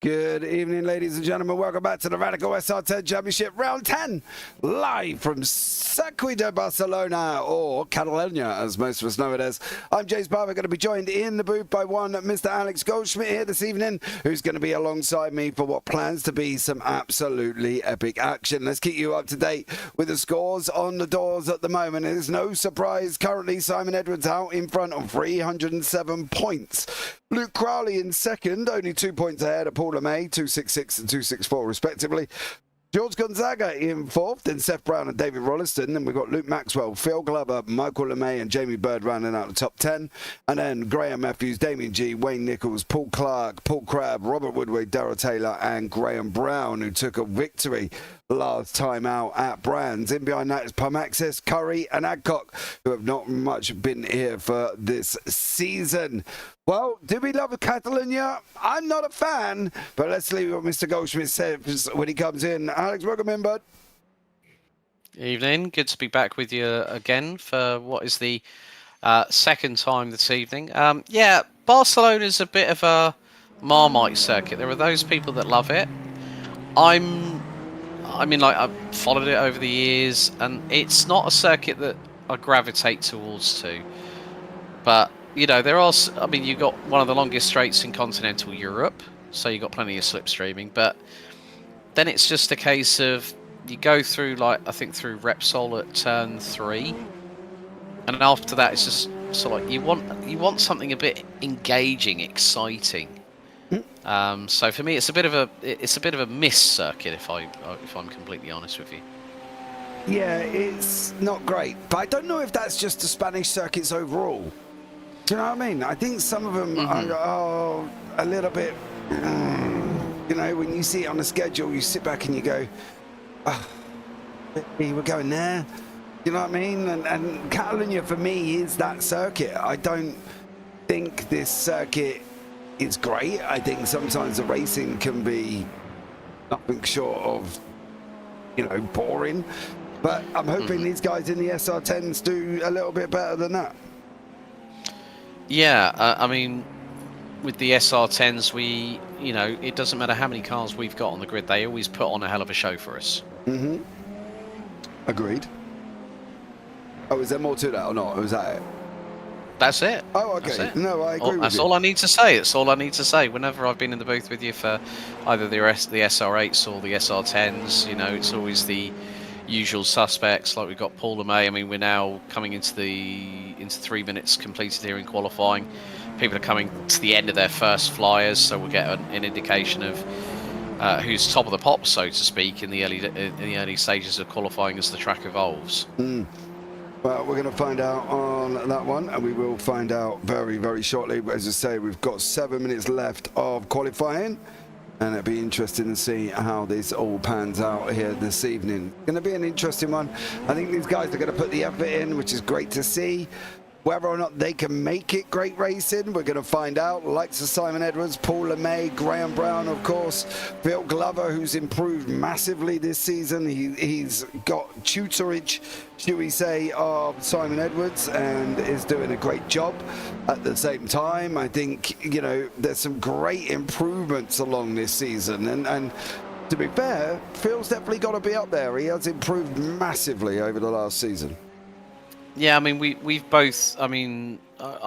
Good evening, ladies and gentlemen. Welcome back to the Radical SR10 Championship Round 10, live from Circuit de Barcelona, or Catalonia, as most of us know it as. I'm James Parfitt, going to be joined in the booth by one Mr. Alex Goldschmidt here this evening, who's going to be alongside me for what plans to be some absolutely epic action. Let's keep you up to date with the scores on the doors at the moment. It is no surprise, currently Simon Edwards out in front on 307 points. Luke Crowley in second, only 2 points ahead of Paul LeMay, 266 and 264 respectively. George Gonzaga in fourth, then Seth Brown and David Rolliston. Then we've got Luke Maxwell, Phil Glover, Michael LeMay and Jamie Bird rounding out the top 10. And then Graham Matthews, Damien G, Wayne Nichols, Paul Clark, Paul Crabb, Robert Woodward, Darryl Taylor and Graham Brown, who took a victory last time out at Brands. In behind that is Pumaxis, Curry and Adcock, who have not much been here for this season. Well, do we love Catalonia? I'm not a fan, but let's leave what Mr. Goldschmidt says when he comes in. Alex, welcome in, bud. Evening. Good to be back with you again for what is the second time this evening. Yeah, Barcelona's a bit of a Marmite circuit. There are those people that love it. I've followed it over the years, and it's not a circuit that I gravitate towards too. But you know, you've got one of the longest straights in continental Europe, so you've got plenty of slipstreaming, but then it's just a case of you go through, through Repsol at turn 3, and after that it's just sort of like you want something a bit engaging, exciting. So for me, it's a bit of a miss circuit, if I'm completely honest with you. Yeah, it's not great, but I don't know if that's just the Spanish circuits overall. Do you know what I mean? I think some of them are a little bit, you know, when you see it on the schedule, you sit back and you go, oh, we're going there. You know what I mean? And Catalonia for me is that circuit. I don't think this circuit is great. I think sometimes the racing can be nothing short of, you know, boring. But I'm hoping these guys in the SR10s do a little bit better than that. Yeah, I mean, with the SR10s, it doesn't matter how many cars we've got on the grid, they always put on a hell of a show for us. Agreed. Oh, is there more to that or not? Or is that it? That's it. Oh, okay. That's it. No, I agree with you. That's all I need to say. It's all I need to say. Whenever I've been in the booth with you for either the SR8s or the SR10s, you know, it's always the usual suspects. Like we've got Paul LeMay. I mean, we're now coming into 3 minutes completed here in qualifying. People are coming to the end of their first flyers, so we'll get an indication of who's top of the pops, so to speak, in the early stages of qualifying as the track evolves. Well, we're going to find out on that one, and we will find out very, very shortly. As I say, we've got 7 minutes left of qualifying, and it'll be interesting to see how this all pans out here this evening. Going to be an interesting one. I think these guys are going to put the effort in, which is great to see. Whether or not they can make it great racing, we're going to find out. Likes of Simon Edwards, Paul LeMay, Graham Brown, of course, Phil Glover, who's improved massively this season. He's got tutorage, should we say, of Simon Edwards, and is doing a great job. At the same time, I think, you know, there's some great improvements along this season, and to be fair, Phil's definitely got to be up there. He has improved massively over the last season. Yeah, I mean, we've both, I've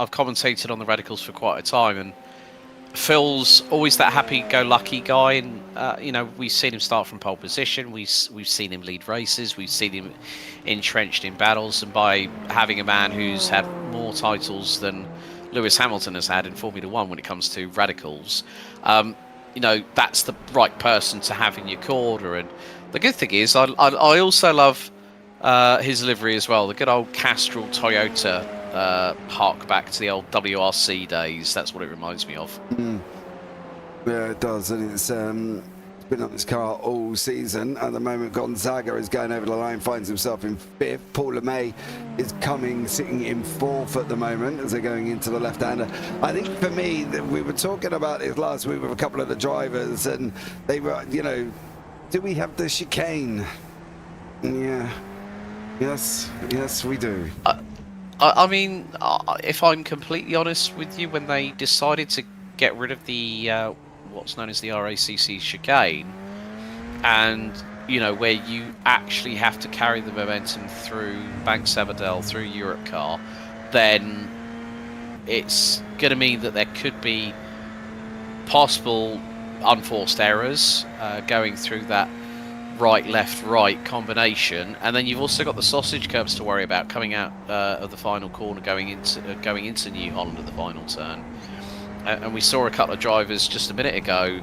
commentated on the Radicals for quite a time, and Phil's always that happy-go-lucky guy, and, you know, we've seen him start from pole position, we've seen him lead races, we've seen him entrenched in battles, and by having a man who's had more titles than Lewis Hamilton has had in Formula One when it comes to Radicals, you know, that's the right person to have in your corner. And the good thing is, I also love his livery as well. The good old Castrol Toyota, hark back to the old WRC days. That's what it reminds me of. Yeah, it does, and it's been on this car all season. At the moment, Gonzaga is going over the line, finds himself in 5th. Paul LeMay is sitting in 4th at the moment as they're going into the left-hander. I think for me, we were talking about it last week with a couple of the drivers, and they were, you know, do we have the chicane? Yeah. Yes, we do. I mean, if I'm completely honest with you, when they decided to get rid of the what's known as the RACC chicane, and where you actually have to carry the momentum through Bank Sabadell, through Europe Car, then it's going to mean that there could be possible unforced errors going through that right, left, right combination. And then you've also got the sausage curbs to worry about coming out of the final corner, going into New Holland at the final turn. And we saw a couple of drivers just a minute ago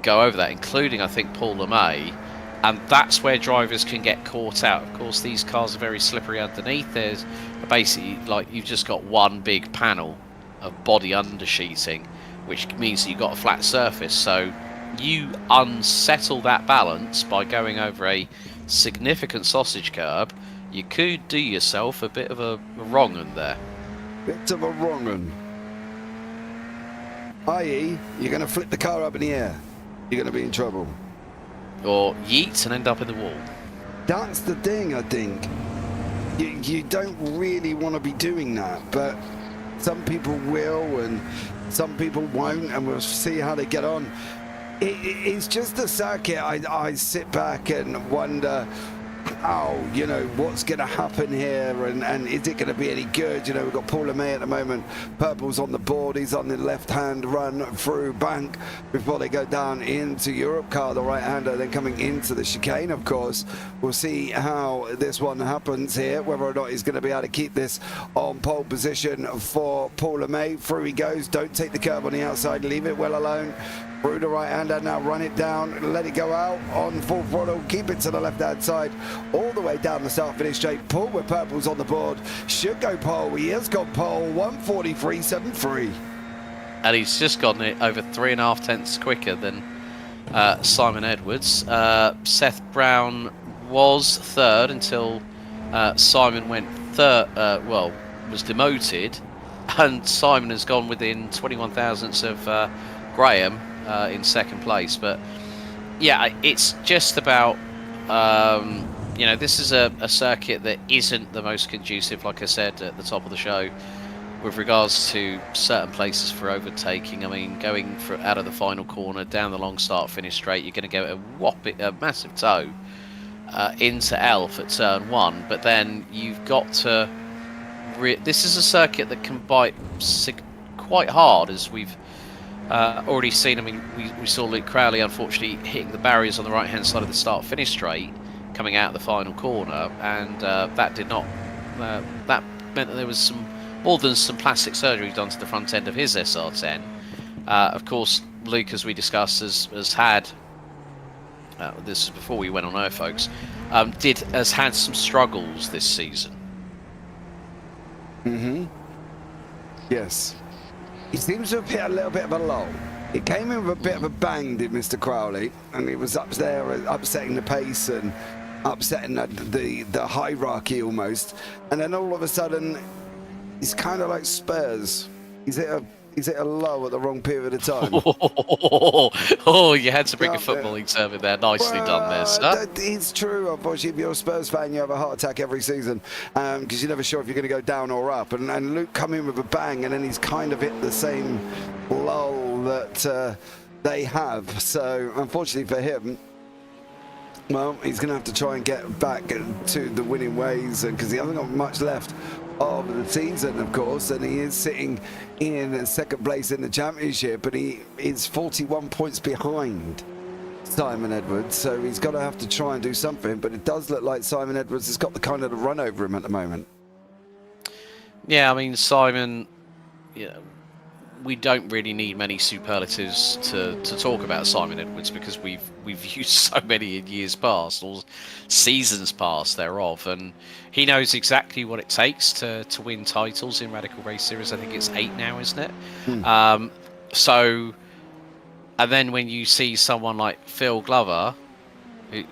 go over that, including, I think, Paul LeMay. And that's where drivers can get caught out. Of course, these cars are very slippery underneath. There's basically, like, you've just got one big panel of body undersheeting, which means that you've got a flat surface. So you unsettle that balance by going over a significant sausage curb. You could do yourself a bit of a wrong un there. Bit of a wrong un. I.e., you're going to flip the car up in the air. You're going to be in trouble. Or yeet and end up in the wall. That's the thing, I think. You don't really want to be doing that, but some people will and some people won't, and we'll see how they get on. It's just a circuit. I sit back and wonder how, what's going to happen here, and is it going to be any good? We've got Paul LeMay at the moment. Purple's on the board. He's on the left-hand run through Bank before they go down into Europe Car, the right-hander, then coming into the chicane, of course. We'll see how this one happens here, whether or not he's going to be able to keep this on pole position for Paul LeMay. Through he goes. Don't take the curb on the outside. Leave it well alone. Through the right-hander, now run it down, let it go out on full throttle, keep it to the left-hand side, all the way down the start-finish straight. Paul with Purple's on the board, should go pole, he has got pole, 1:43.73. And he's just gotten it over 3.5 tenths quicker than Simon Edwards. Seth Brown was third until Simon went third, was demoted, and Simon has gone within 21 thousandths of Graham in second place. But yeah, it's just about this is a circuit that isn't the most conducive, like I said at the top of the show, with regards to certain places for overtaking. I mean, going out of the final corner down the long start finish straight, you're going to get a massive toe into Elf at turn 1, but then you've got to this is a circuit that can bite quite hard, as we've already seen. I mean, we saw Luke Crowley unfortunately hitting the barriers on the right hand side of the start finish straight coming out of the final corner, and that did not that meant that there was more than some plastic surgery done to the front end of his SR10. Of course, Luke, as we discussed, has had this is before we went on air, folks, has had some struggles this season. Yes. He seems to have hit a little bit of a lull. It came in with a bit of a bang, did Mr. Crowley, and he was up there upsetting the pace and upsetting the hierarchy almost. And then all of a sudden, he's kind of like Spurs. He's hit a low at the wrong period of time. Oh, you had to bring a footballing term in there. Nicely done there, sir. It's true. Unfortunately, if you're a Spurs fan, you have a heart attack every season because you're never sure if you're going to go down or up. And Luke come in with a bang, and then he's kind of hit the same lull that they have. So, unfortunately for him, well, he's going to have to try and get back to the winning ways, because he hasn't got much left of the season, of course, and he is sitting in second place in the championship, and he is 41 points behind Simon Edwards, so he's got to have to try and do something. But it does look like Simon Edwards has got the kind of the run over him at the moment. Yeah, I mean, Simon, we don't really need many superlatives to talk about Simon Edwards, because we've used so many in years past, or seasons past thereof, and he knows exactly what it takes to win titles in Radical Race Series. I think it's 8 now, isn't it? So, and then when you see someone like Phil Glover,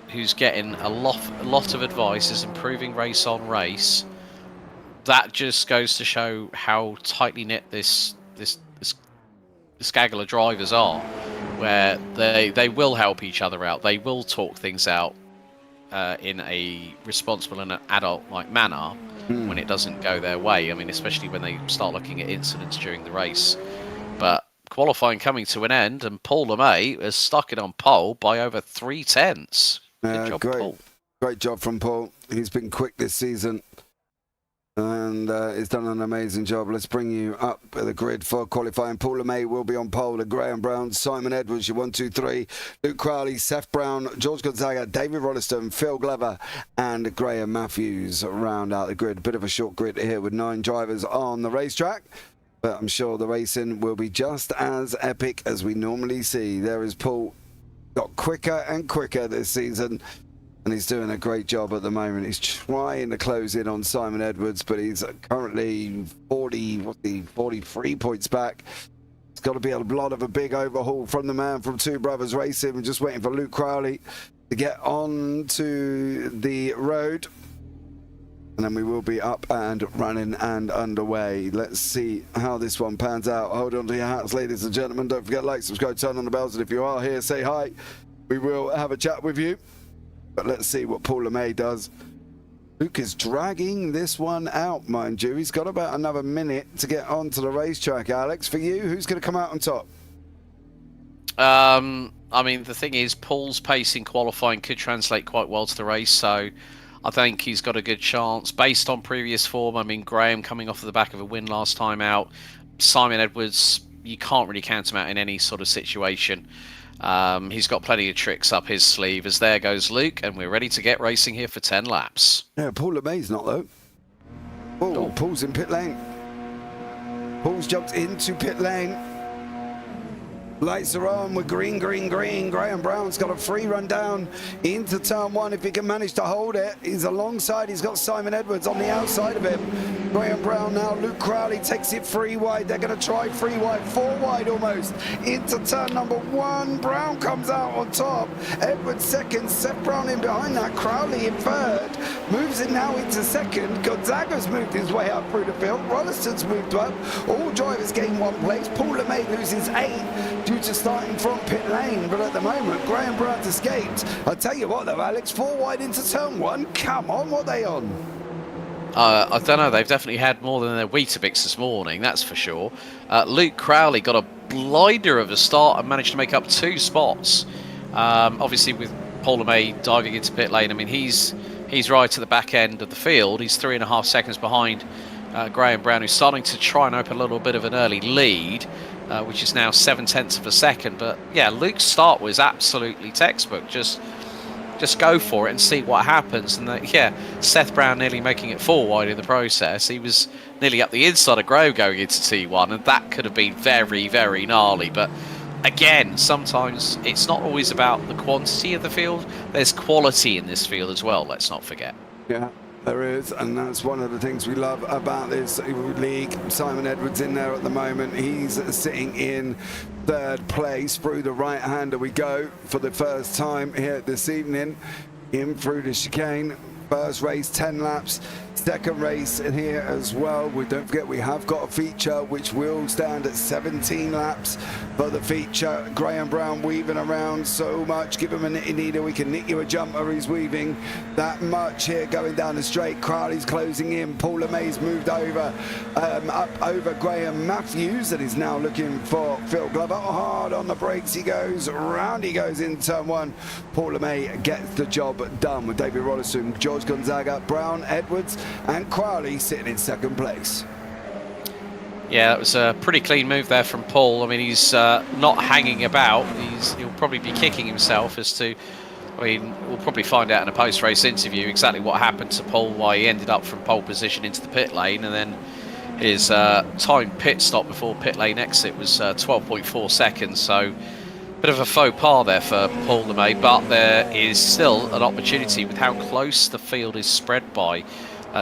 who's getting a lot of advice, is improving race on race, that just goes to show how tightly knit this gaggle of drivers are, where they will help each other out. They will talk things out in a responsible and an adult-like manner when it doesn't go their way. I mean, especially when they start looking at incidents during the race. But qualifying coming to an end, and Paul LeMay has stuck it on pole by over 3/10. Good job, Paul. Great job from Paul. He's been quick this season. And he's done an amazing job. Let's bring you up the grid for qualifying. Paul LeMay will be on pole. Graham Brown, Simon Edwards, your 1, 2, 3. Luke Crowley, Seth Brown, George Gonzaga, David Rolleston, Phil Glover, and Graham Matthews round out the grid. A bit of a short grid here with 9 drivers on the racetrack. But I'm sure the racing will be just as epic as we normally see. There is Paul. Got quicker and quicker this season. And he's doing a great job at the moment. He's trying to close in on Simon Edwards, but he's currently 43 points back. It's got to be a lot of a big overhaul from the man from Two Brothers Racing. We're just waiting for Luke Crowley to get on to the road. And then we will be up and running and underway. Let's see how this one pans out. Hold on to your hats, ladies and gentlemen. Don't forget to like, subscribe, turn on the bells. And if you are here, say hi. We will have a chat with you. But let's see what Paul LeMay does. Luke is dragging this one out, mind you. He's got about another minute to get onto the racetrack, Alex. For you, who's going to come out on top? I mean, the thing is, Paul's pace in qualifying could translate quite well to the race, so I think he's got a good chance. Based on previous form, I mean, Graham coming off of the back of a win last time out. Simon Edwards, you can't really count him out in any sort of situation. He's got plenty of tricks up his sleeve. As there goes Luke, and we're ready to get racing here for 10 laps. Yeah, Paul LeMay's not, though. Oh, Paul's in pit lane. Paul's jumped into pit lane. Lights are on. We're green, green, green. Graham Brown's got a free run down into turn 1. If he can manage to hold it, he's alongside. He's got Simon Edwards on the outside of him. Graham Brown now. Luke Crowley takes it 3 wide. They're going to try 3 wide, 4 wide almost into turn number 1. Brown comes out on top. Edwards second. Seth Brown in behind that. Crowley in third. Moves it now into second. Gonzaga's moved his way up through the field. Rolliston's moved up. All drivers gain 1 place. Paul LeMay loses 8 due to starting from pit lane. But at the moment, Graham Brown's escaped. I'll tell you what though, Alex, 4 wide into turn 1. Come on, what are they on? I don't know. They've definitely had more than their Weetabix this morning, that's for sure. Luke Crowley got a blinder of a start and managed to make up 2 spots. Obviously, with Paul LeMay diving into pit lane, I mean, he's right at the back end of the field. He's 3.5 seconds behind Graham Brown, who's starting to try and open a little bit of an early lead, which is now 0.7 of a second. But yeah, Luke's start was absolutely textbook. Just go for it and see what happens. And yeah, Seth Brown nearly making it 4 wide in the process. He was nearly up the inside of Grove going into T1, and that could have been very, very gnarly. But again, sometimes it's not always about the quantity of the field. There's quality in this field as well, let's not forget. Yeah, there is, and that's one of the things we love about this league. Simon Edwards in there at the moment. He's sitting in 3rd place. Through the right-hander we go for the first time here this evening. In through the chicane. First race, 10 laps. Second race in here as well. Don't forget we have got a feature which will stand at 17 laps for the feature. Graham Brown weaving around so much. Give him a nitty needle. We can knit you a jumper. He's weaving that much here going down the straight. Crowley's closing in. Paul LeMay's moved over up over Graham Matthews and is now looking for Phil Glover. Hard on the brakes he goes. Round he goes in turn 1. Paul LeMay gets the job done with David Rolleston, George Gonzaga, Brown, Edwards and Crowley sitting in 2nd place. Yeah, that was a pretty clean move there from Paul. I mean, he's not hanging about. He'll probably be kicking himself as to, I mean, we'll probably find out in a post-race interview exactly what happened to Paul, why he ended up from pole position into the pit lane, and then his timed pit stop before pit lane exit was 12.4 seconds. So bit of a faux pas there for Paul LeMay, but there is still an opportunity with how close the field is spread by.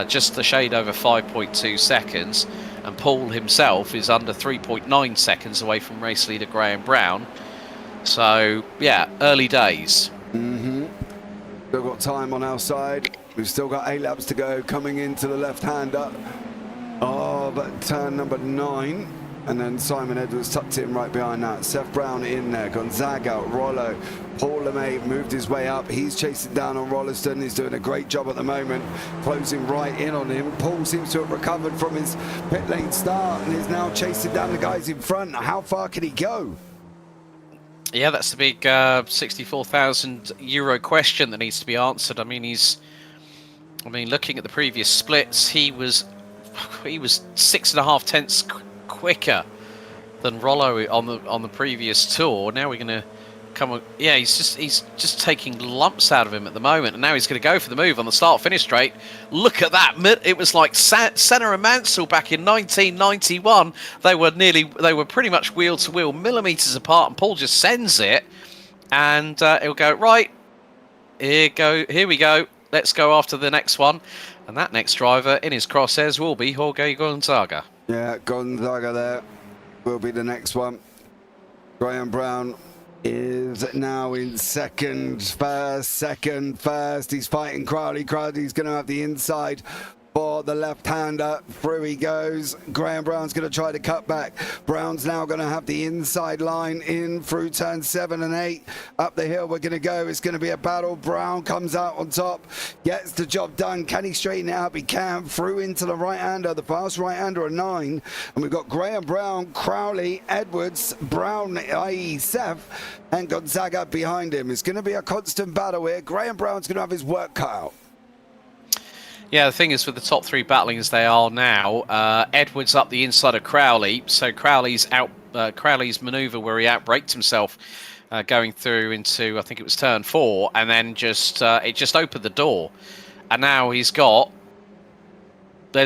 Just a shade over 5.2 seconds, and Paul himself is under 3.9 seconds away from race leader Graham Brown. So yeah, early days. Still got time on our side. We've still got 8 laps to go coming into the left-hander of turn number 9. And then Simon Edwards tucked in right behind that. Seth Brown in there. Gonzaga, Rollo. Paul LeMay moved his way up. He's chasing down on Rolliston. He's doing a great job at the moment, closing right in on him. Paul seems to have recovered from his pit lane start and is now chasing down the guys in front. How far can he go? Yeah, that's the big €64,000 question that needs to be answered. I mean, looking at the previous splits, he was 6.5 tenths quicker than Rollo on the previous tour. Now we're going to come. Yeah, he's just taking lumps out of him at the moment, and now he's going to go for the move on the start-finish straight. Look at that! It was like Senna and Mansell back in 1991. They were pretty much wheel to wheel, millimeters apart, and Paul just sends it, and he'll go right. Here we go. Let's go after the next one, and that next driver in his crosshairs will be Jorge Gonzaga. Yeah, Gonzaga there will be the next one. Graham Brown is now in second, first. He's fighting Crowley. Crowley's going to have the inside for the left-hander. Through he goes. Graham Brown's going to try to cut back. Brown's now going to have the inside line in through turns 7 and 8. Up the hill we're going to go. It's going to be a battle. Brown comes out on top, gets the job done. Can he straighten it up? He can. Through into the right-hander, the fast right-hander at 9. And we've got Graham Brown, Crowley, Edwards, Brown, i.e. Seth, and Gonzaga behind him. It's going to be a constant battle here. Graham Brown's going to have his work cut out. Yeah, the thing is, with the top three battling as they are now, Edwards up the inside of Crowley, so Crowley's manoeuvre where he outbraked himself going through into, I think it was turn 4, and then it just opened the door. And now there's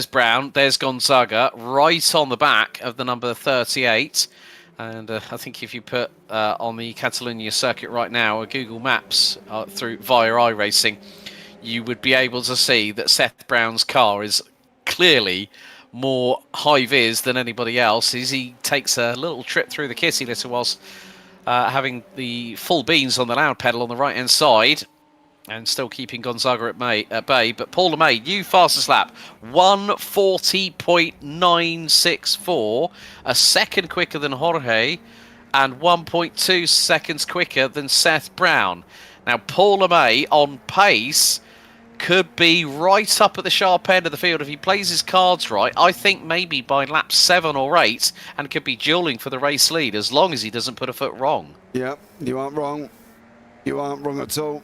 Brown, there's Gonzaga, right on the back of the number 38. And I think if you put on the Catalonia circuit right now, Google Maps via iRacing, you would be able to see that Seth Brown's car is clearly more high-vis than anybody else. As he takes a little trip through the kitty litter whilst having the full beans on the loud pedal on the right-hand side and still keeping Gonzaga at bay. But Paul LeMay, new fastest lap, 1:40.964, a second quicker than Jorge and 1.2 seconds quicker than Seth Brown. Now, Paul LeMay on pace could be right up at the sharp end of the field if he plays his cards right. I think maybe by lap 7 or 8, and could be duelling for the race lead as long as he doesn't put a foot wrong. Yep, you aren't wrong. You aren't wrong at all.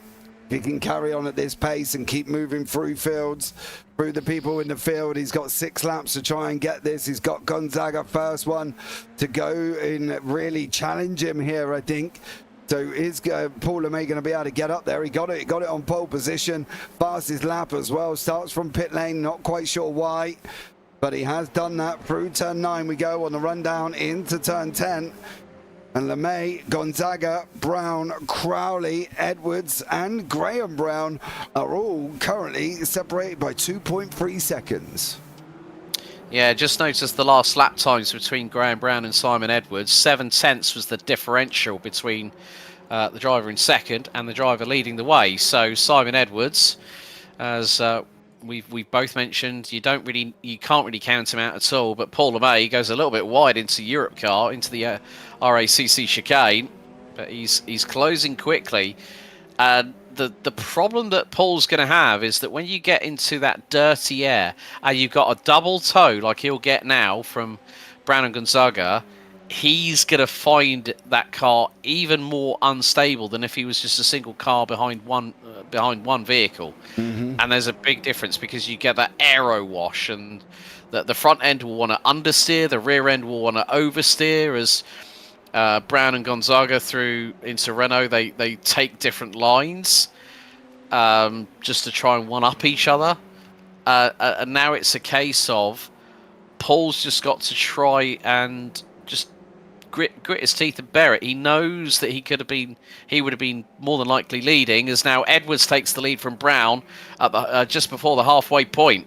He can carry on at this pace and keep moving through fields, through the people in the field. He's got 6 laps to try and get this. He's got Gonzaga first one to go and really challenge him here, I think. So is Paul LeMay going to be able to get up there? He got it on pole position. Fastest lap as well. Starts from pit lane, not quite sure why. But he has done that. Through turn 9 we go on the rundown into turn 10. And LeMay, Gonzaga, Brown, Crowley, Edwards and Graham Brown are all currently separated by 2.3 seconds. Yeah, just noticed the last lap times between Graham Brown and Simon Edwards. 7 tenths was the differential between the driver in second and the driver leading the way. So Simon Edwards, as we've both mentioned, you can't really count him out at all. But Paul LeMay goes a little bit wide into Europe car, into the RACC chicane, but he's closing quickly. And the problem that Paul's going to have is that when you get into that dirty air and you've got a double toe like he'll get now from Brown and Gonzaga, he's going to find that car even more unstable than if he was just a single car behind one vehicle. Mm-hmm. And there's a big difference because you get that aero wash, and the front end will want to understeer, the rear end will want to oversteer. As Brown and Gonzaga through into Renault, they take different lines just to try and one-up each other. And now it's a case of Paul's just got to try and just grit his teeth and bear it. He knows that he would have been more than likely leading, as now Edwards takes the lead from Brown at just before the halfway point.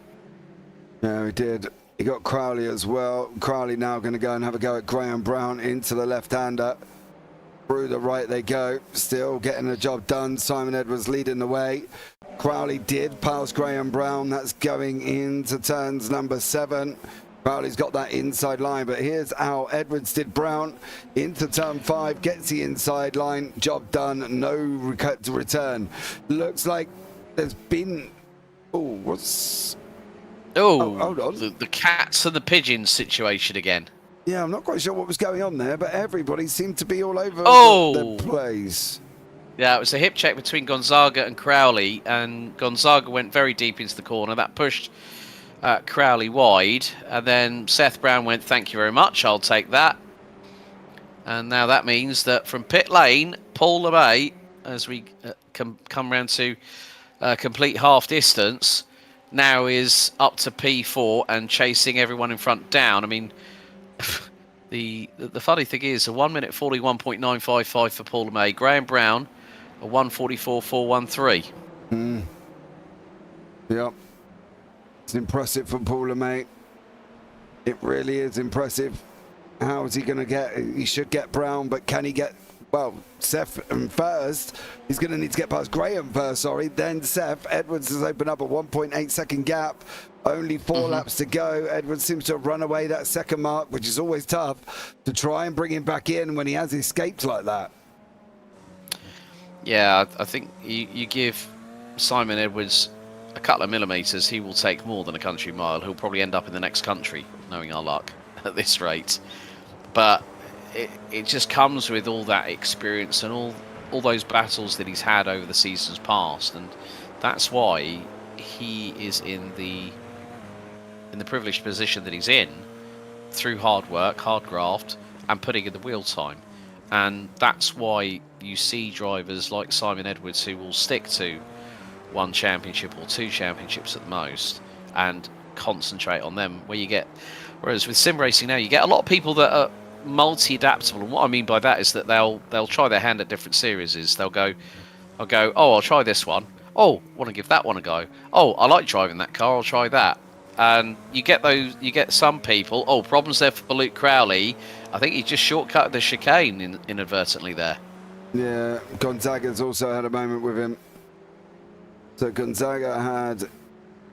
Yeah, he did. He got Crowley as well. Crowley now going to go and have a go at Graham Brown into the left-hander. Through the right they go. Still getting the job done. Simon Edwards leading the way. Crowley did pass Graham Brown. That's going into turns number 7. Crowley's got that inside line, but here's how Edwards did Brown into turn 5, gets the inside line, job done, no return. Looks like there's been... Oh, what's... Oh, hold on. The cats and the pigeons situation again. Yeah, I'm not quite sure what was going on there, but everybody seemed to be all over the place. Yeah, it was a hip check between Gonzaga and Crowley, and Gonzaga went very deep into the corner. That pushed Crowley wide, and then Seth Brown went, thank you very much, I'll take that. And now that means that from pit lane, Paul LeMay, as we come round to complete half distance, now is up to P4 and chasing everyone in front down. I mean, the funny thing is, a 1 minute 41.955 for Paul LeMay. Graham Brown, a 1:44.413. Yep. It's impressive for Paul LeMay. It really is impressive. How is he going to get... He should get Brown, but can he get... Well, Seth first. He's going to need to get past Graham first, sorry. Then Seth. Edwards has opened up a 1.8 second gap. Only 4 laps to go. Edwards seems to have run away that second mark, which is always tough to try and bring him back in when he has escaped like that. Yeah, I think you give Simon Edwards a couple of millimetres, he will take more than a country mile. He'll probably end up in the next country, knowing our luck at this rate. But it just comes with all that experience and all those battles that he's had over the seasons past, and that's why he is in the privileged position that he's in through hard work, hard graft, and putting in the wheel time. And that's why you see drivers like Simon Edwards who will stick to 1 championship or 2 championships at the most and concentrate on them. Whereas with sim racing now, you get a lot of people that are multi-adaptable, and what I mean by that is that they'll try their hand at different series. I'll go, oh, I'll try this one. Oh, want to give that one a go. Oh, I like driving that car. I'll try that. And you get some people. Oh, problems there for Luke Crowley. I think he just shortcut the chicane inadvertently there. Yeah, Gonzaga's also had a moment with him. So Gonzaga had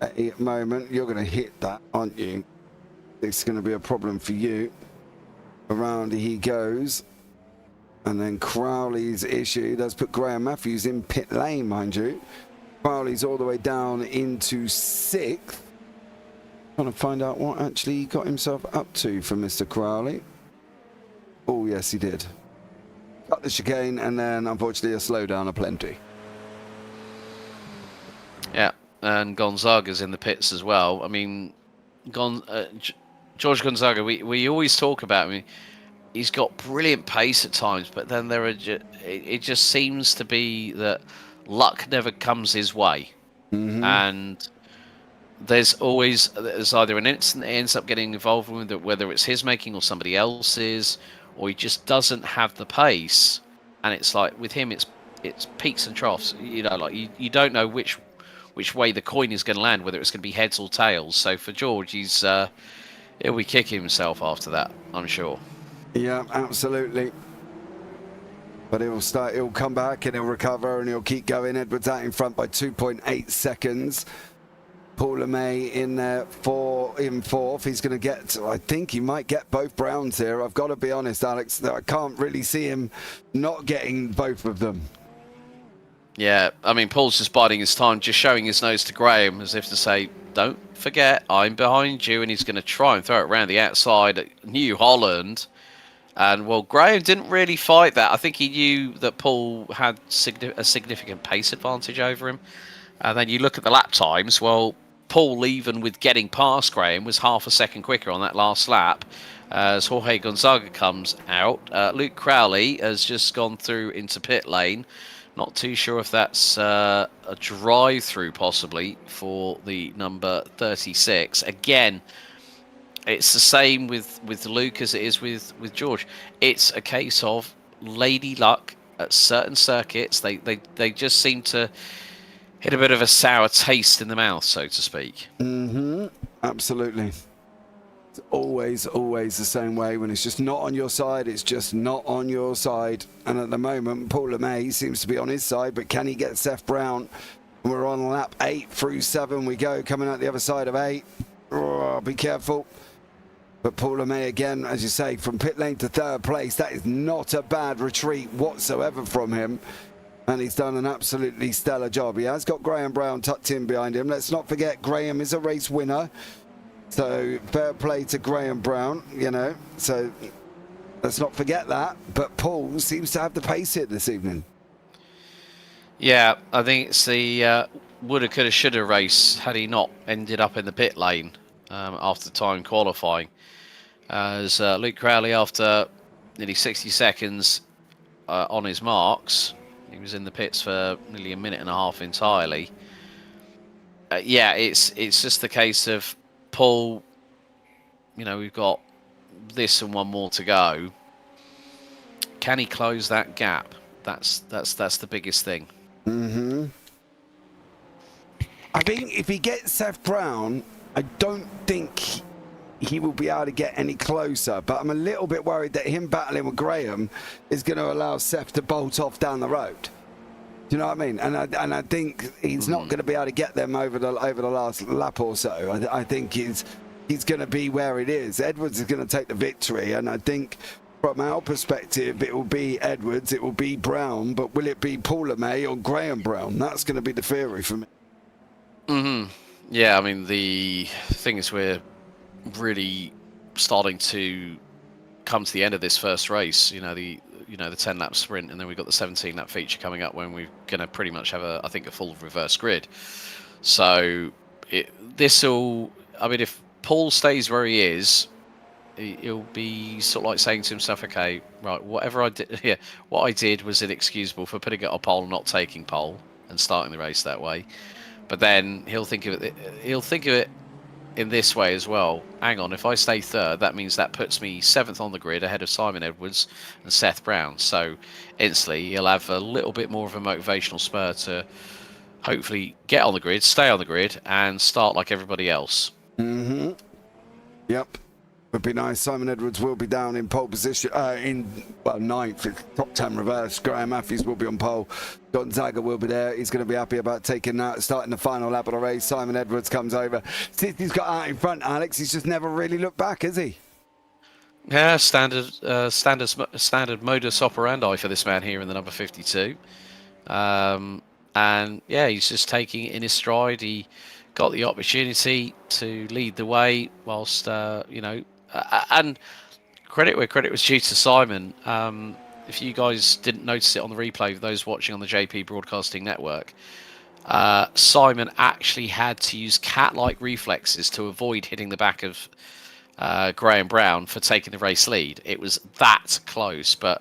a moment. You're going to hit that, aren't you? It's going to be a problem for you. Around he goes. And then Crowley's issue does put Graham Matthews in pit lane, mind you. Crowley's all the way down into 6th. Trying to find out what actually he got himself up to for Mr. Crowley. Oh, yes, he did. Cut the chicane, and then, unfortunately, a slowdown aplenty. Yeah, and Gonzaga's in the pits as well. I mean, George Gonzaga, we always talk about him. He's got brilliant pace at times, but then it just seems to be that luck never comes his way. And there's either an incident that ends up getting involved with it, whether it's his making or somebody else's, or he just doesn't have the pace. And it's like with him, it's peaks and troughs. You know, like you don't know which way the coin is going to land, whether it's going to be heads or tails. So for George, he'll be kicking himself after that, I'm sure. Yeah, absolutely. But he'll come back and he'll recover and he'll keep going. Edwards out in front by 2.8 seconds. Paul LeMay in there in 4th. He's going to get, I think he might get both Browns here. I've got to be honest, Alex, I can't really see him not getting both of them. Yeah, I mean, Paul's just biding his time, just showing his nose to Graham as if to say, don't forget, I'm behind you, and he's going to try and throw it around the outside at New Holland. And, well, Graham didn't really fight that. I think he knew that Paul had a significant pace advantage over him. And then you look at the lap times, well, Paul, even with getting past Graham, was half a second quicker on that last lap. As Jorge Gonzaga comes out, Luke Crowley has just gone through into pit lane. Not too sure if that's a drive-through, possibly, for the number 36. Again, it's the same with Luke as it is with George. It's a case of lady luck at certain circuits. They just seem to hit a bit of a sour taste in the mouth, so to speak. Absolutely. It's always the same way. When it's just not on your side, it's just not on your side. And at the moment, Paul LeMay seems to be on his side, but can he get Seth Brown? We're on lap 8 through 7 we go, coming out the other side of 8. Oh, be careful. But Paul LeMay, again, as you say, from pit lane to third place, that is not a bad retreat whatsoever from him. And he's done an absolutely stellar job. He has got Graham Brown tucked in behind him. Let's not forget, Graham is a race winner. So fair play to Graham Brown, you know. So let's not forget that. But Paul seems to have the pace here this evening. Yeah, I think it's the woulda, coulda, shoulda race had he not ended up in the pit lane after time qualifying. As Luke Crowley, after nearly 60 seconds on his marks, he was in the pits for nearly a minute and a half entirely. Yeah, it's just the case of Paul. You know, we've got this and one more to go. Can he close that gap? That's the biggest thing. Mm-hmm. I think if he gets Seth Brown, I don't think he will be able to get any closer. But I'm a little bit worried that him battling with Graham is going to allow Seth to bolt off down the road. Do you know what I mean? And I think he's not going to be able to get them over the last lap or so. I think he's going to be where it is. Edwards is going to take the victory, and I think from our perspective, it will be Edwards, it will be Brown, but will it be Paul LeMay or Graham Brown? That's going to be the theory for me. Mm-hmm. Yeah, I mean, the thing is we're really starting to come to the end of this first race. You know, the 10-lap sprint, and then we've got the 17-lap feature coming up when we're going to pretty much have a full reverse grid. So if Paul stays where he is, he'll be sort of like saying to himself, okay, right, whatever I did here, what I did was inexcusable for putting it on pole and not taking pole and starting the race that way. But then he'll think of it in this way as well. Hang on, if I stay third, that means that puts me 7th on the grid ahead of Simon Edwards and Seth Brown. So instantly he'll have a little bit more of a motivational spur to hopefully get on the grid, stay on the grid, and start like everybody else. Mm-hmm. Yep. Would be nice. Simon Edwards will be down in pole position, ninth. It's top 10 reverse. Graham Matthews will be on pole. Gonzaga will be there. He's going to be happy about taking that, starting the final lap of the race. Simon Edwards comes over. Since he's got out in front, Alex, he's just never really looked back, has he? Yeah, standard modus operandi for this man here in the number 52. And yeah, he's just taking it in his stride. He got the opportunity to lead the way whilst, and credit where credit was due to Simon. If you guys didn't notice it on the replay, for those watching on the JP Broadcasting Network, Simon actually had to use cat-like reflexes to avoid hitting the back of Graham Brown for taking the race lead. It was that close, but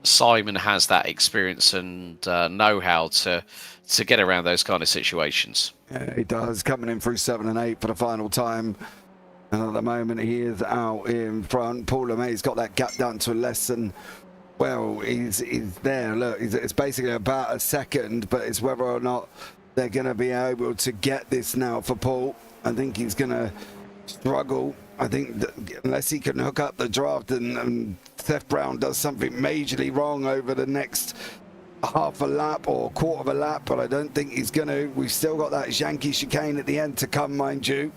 Simon has that experience and know-how to get around those kind of situations. Yeah, he does. Coming in through 7 and 8 for the final time. And at the moment, he is out in front. Paul LeMay's got that gap down to less than, well, he's there. Look, it's basically about a second, but it's whether or not they're going to be able to get this now for Paul. I think he's going to struggle. I think that unless he can hook up the draft and Seth Brown does something majorly wrong over the next half a lap or quarter of a lap, but I don't think he's going to. We've still got that Yankee chicane at the end to come, mind you.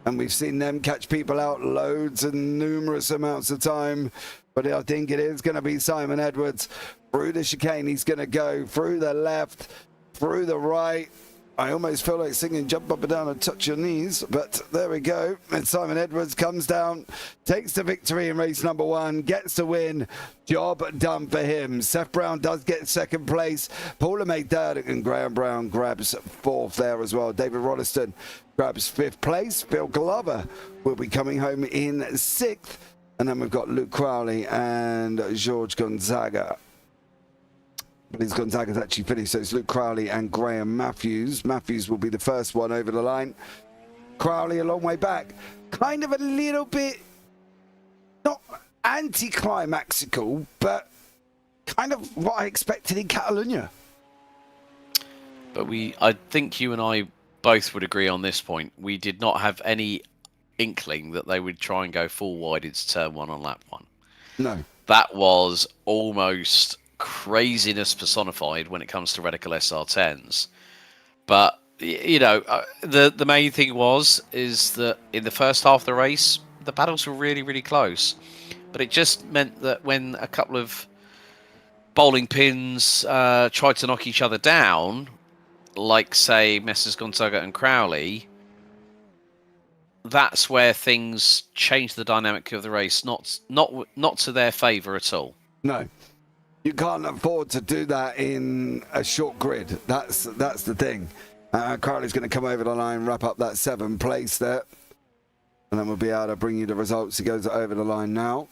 And we've seen them catch people out loads and numerous amounts of time. But I think it is going to be Simon Edwards. Through the chicane, he's going to go through the left, through the right. I almost feel like singing Jump Up and Down and Touch Your Knees, but there we go. And Simon Edwards comes down, takes the victory in race number 1, gets the win. Job done for him. Seth Brown does get second place. Paul LeMay third, and Graham Brown grabs 4th there as well. David Rolleston grabs 5th place. Phil Glover will be coming home in 6th. And then we've got Luke Crowley and George Gonzaga. But Gonzaga's actually finished, so it's Luke Crowley and Graham Matthews. Matthews will be the first one over the line. Crowley a long way back. Kind of a little bit, not anticlimaxical, but kind of what I expected in Catalonia. But I think you and I both would agree on this point. We did not have any inkling that they would try and go full wide into turn 1 on lap 1. No. That was almost craziness personified when it comes to radical SR10s. But the main thing is that in the first half of the race, the battles were really, really close. But it just meant that when a couple of bowling pins tried to knock each other down, like, say, Messrs. Gonzaga and Crowley, that's where things changed the dynamic of the race, not to their favour at all. No. You can't afford to do that in a short grid. That's the thing. Crowley's going to come over the line, wrap up that 7th place there. And then we'll be able to bring you the results. He goes over the line now.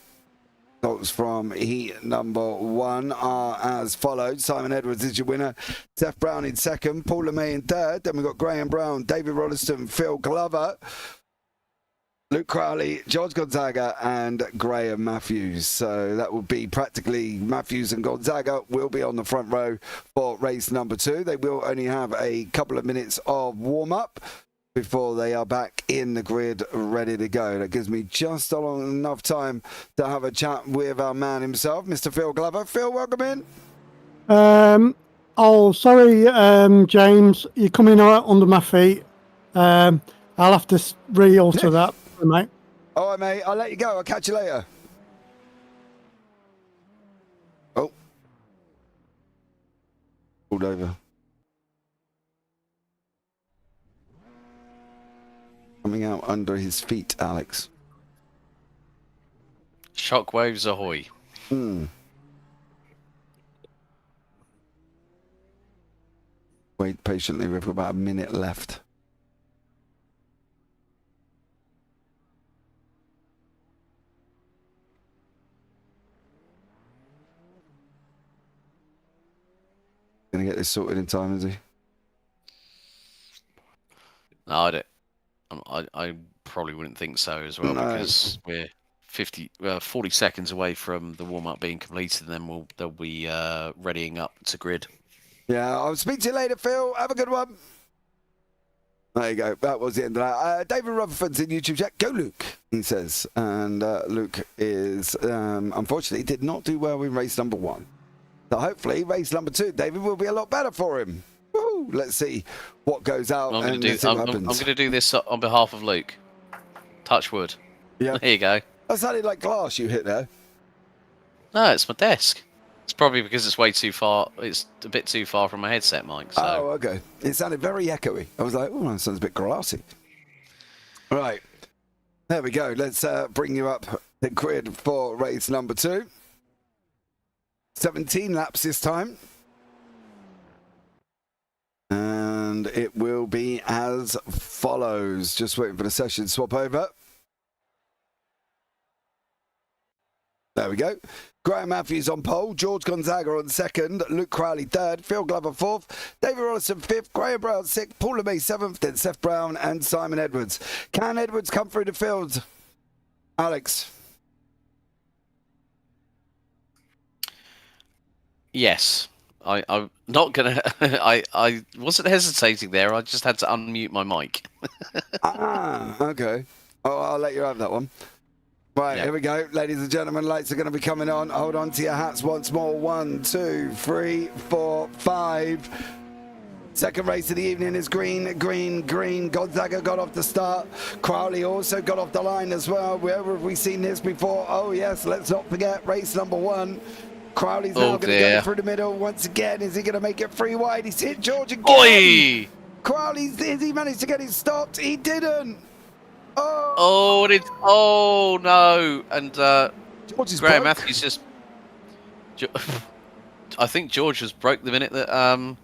Results from heat number 1 are as follows. Simon Edwards is your winner. Seth Brown in 2nd. Paul LeMay in 3rd. Then we've got Graham Brown, David Rolleston, Phil Glover, Luke Crowley, George Gonzaga, and Graham Matthews. So that will be practically Matthews and Gonzaga will be on the front row for race number 2. They will only have a couple of minutes of warm-up before they are back in the grid ready to go. That gives me just enough time to have a chat with our man himself, Mr. Phil Glover. Phil, welcome in. Sorry, James, you're coming out under my feet. I'll have to re-alter that, mate. All right, mate, I'll let you go. I'll catch you later. Oh. Pulled over. Coming out under his feet, Alex. Shockwaves ahoy. Wait patiently, we've got about a minute left. Gonna get this sorted in time, is he? No, I don't. I probably wouldn't think so as well, because we're 40 seconds away from the warm-up being completed, and then they'll be readying up to grid. Yeah, I'll speak to you later, Phil. Have a good one. There you go. That was the end of that. David Rutherford's in YouTube chat. Go, Luke, he says. And Luke is, unfortunately, did not do well in race number 1. So hopefully, race number 2, David, will be a lot better for him. Woo! Let's see what goes out. I'm going to do this on behalf of Luke. Touch wood. Yeah. There you go. That sounded like glass you hit there. No, it's my desk. It's probably because it's way too far. It's a bit too far from my headset mic. So. Oh, okay. It sounded very echoey. I was like, oh, that sounds a bit glassy. Right. There we go. Let's bring you up the grid for race number 2. 17 laps this time. And it will be as follows. Just waiting for the session to swap over. There we go. Graham Matthews on pole, George Gonzaga on 2nd, Luke Crowley 3rd, Phil Glover 4th, David Rolleston 5th, Graham Brown 6th, Paul LeMay 7th, then Seth Brown and Simon Edwards. Can Edwards come through the field? Alex? Yes. I'm not going to... I wasn't hesitating there. I just had to unmute my mic. Okay. Oh, I'll let you have that one. Right, Here we go. Ladies and gentlemen, lights are going to be coming on. Hold on to your hats once more. 1, 2, 3, 4, 5. Second race of the evening is green, green, green. Gonzaga got off the start. Crowley also got off the line as well. Where have we seen this before? Oh, yes, let's not forget race number 1. Crowley's now going to go through the middle once again. Is he going to make it 3 wide? He's hit George again. Oi! Crowley, has he managed to get it stopped? He didn't. Oh no! And Graham Matthews just. I think George was broke the minute that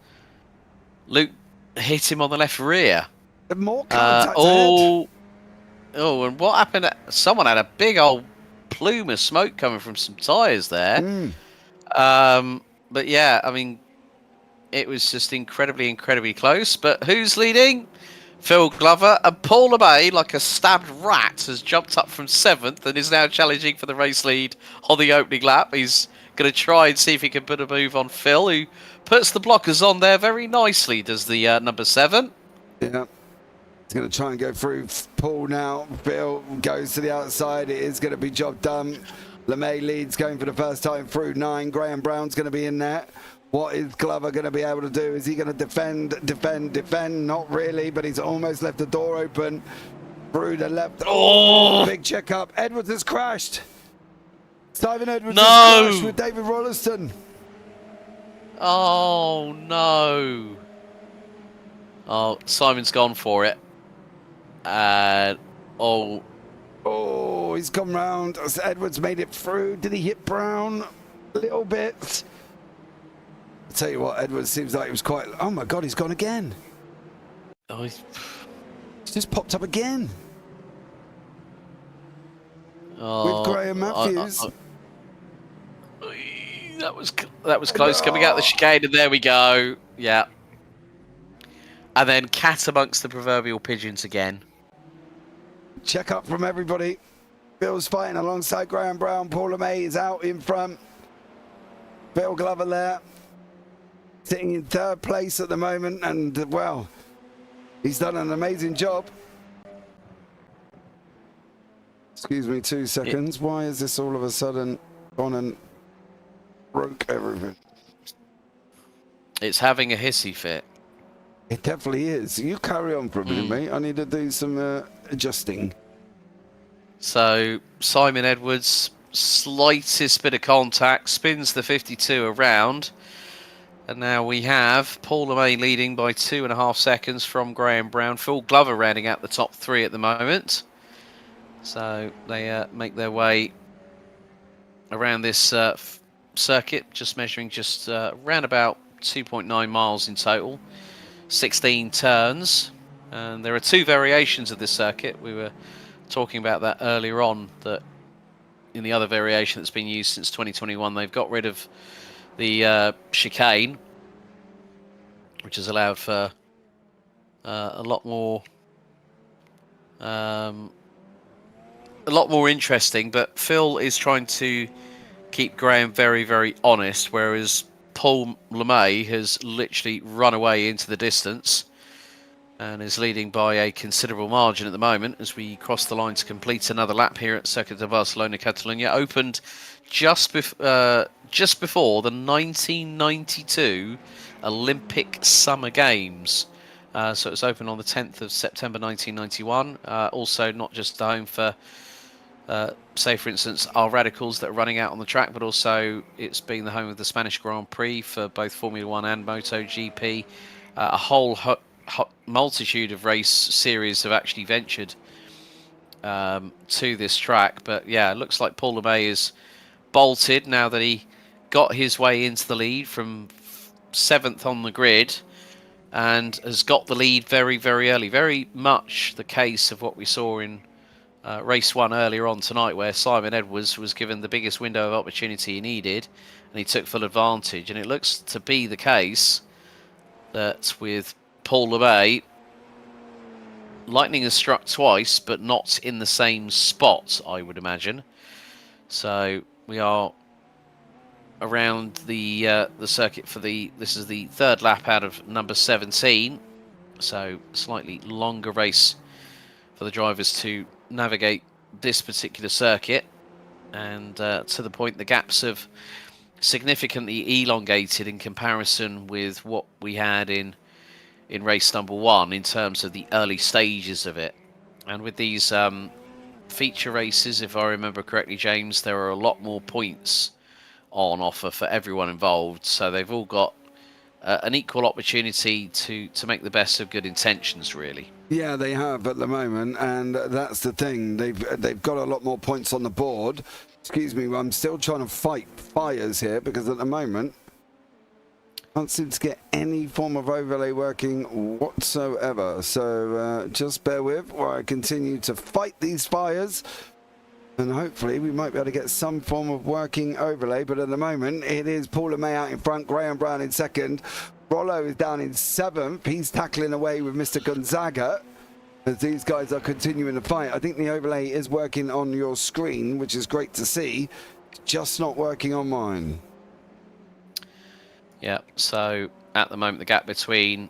Luke hit him on the left rear. More contact ahead. And what happened? Someone had a big old plume of smoke coming from some tyres there. But yeah, I mean, it was just incredibly close. But who's leading? Phil Glover, and Paul LeMay, like a stabbed rat, has jumped up from 7th and is now challenging for the race lead on the opening lap. He's going to try and see if he can put a move on Phil, who puts the blockers on there very nicely, does the number 7. Yeah. He's going to try and go through Paul now. Phil goes to the outside. It is going to be job done. LeMay leads, going for the first time through 9. Graham Brown's going to be in there. What is Glover going to be able to do? Is he going to defend? Not really, but he's almost left the door open. through the left. Oh! Big check up. Edwards has crashed. Simon Edwards No! has crashed with David Rolliston. Oh, no. Oh, Simon's gone for it. Oh. Oh, he's come round. Edwards made it through. Did he hit Brown? A little bit. I'll tell you what, Edwards seems like he was quite... Oh, my God, he's gone again. Oh, He's just popped up again. oh, With Graham Matthews. That was close. Coming out the chicane, and there we go. Yeah. And then cat amongst the proverbial pigeons again. Check up from everybody. Bill's fighting alongside Graham Brown. Paula May is out in front. Bill Glover there, sitting in third place at the moment, and well, he's done an amazing job. Excuse me 2 seconds. Why is this all of a sudden gone and broke everything? It's having a hissy fit. It definitely is. You carry on for a minute, mate. I need to do some adjusting. So Simon Edwards, slightest bit of contact, spins the 52 around. And now we have Paula May leading by 2.5 seconds from Graham Brown. Phil Glover rounding out the top 3 at the moment. So they make their way around this circuit, just measuring just around about 2.9 miles in total. 16 turns, and there are 2 variations of this circuit. We were talking about that earlier on, that in the other variation that's been used since 2021, they've got rid of the chicane, which has allowed for a lot more interesting. But Phil is trying to keep Graham very, very honest, whereas Paul LeMay has literally run away into the distance and is leading by a considerable margin at the moment as we cross the line to complete another lap here at Circuit de Barcelona, Catalunya. Opened just before the 1992 Olympic Summer Games. So it was open on the 10th of September 1991. Also not just the home for say, for instance, our radicals that are running out on the track, but also it's been the home of the Spanish Grand Prix for both Formula 1 and MotoGP. A whole multitude of race series have actually ventured to this track. But yeah, it looks like Paul LeMay is bolted now that he got his way into the lead from 7th on the grid and has got the lead very, very early. Very much the case of what we saw in race 1 earlier on tonight, where Simon Edwards was given the biggest window of opportunity he needed, and he took full advantage. And it looks to be the case that with Paul LeMay, lightning has struck twice, but not in the same spot, I would imagine. So we are around the circuit for this is the 3rd lap out of number 17. So slightly longer race for the drivers to navigate this particular circuit, and to the point the gaps have significantly elongated in comparison with what we had in race number 1 in terms of the early stages of it. And with these feature races, if I remember correctly, James, there are a lot more points on offer for everyone involved, so they've all got an equal opportunity to make the best of good intentions, really. Yeah, they have at the moment, and that's the thing. They've got a lot more points on the board. Excuse me, I'm still trying to fight fires here because at the moment I can't seem to get any form of overlay working whatsoever. So just bear with while I continue to fight these fires, and hopefully we might be able to get some form of working overlay. But at the moment it is Paula May out in front, Graham Brown in 2nd. Rollo is down in 7th. He's tackling away with Mr. Gonzaga as these guys are continuing to fight. I think the overlay is working on your screen, which is great to see. Just not working on mine. Yeah, so at the moment the gap between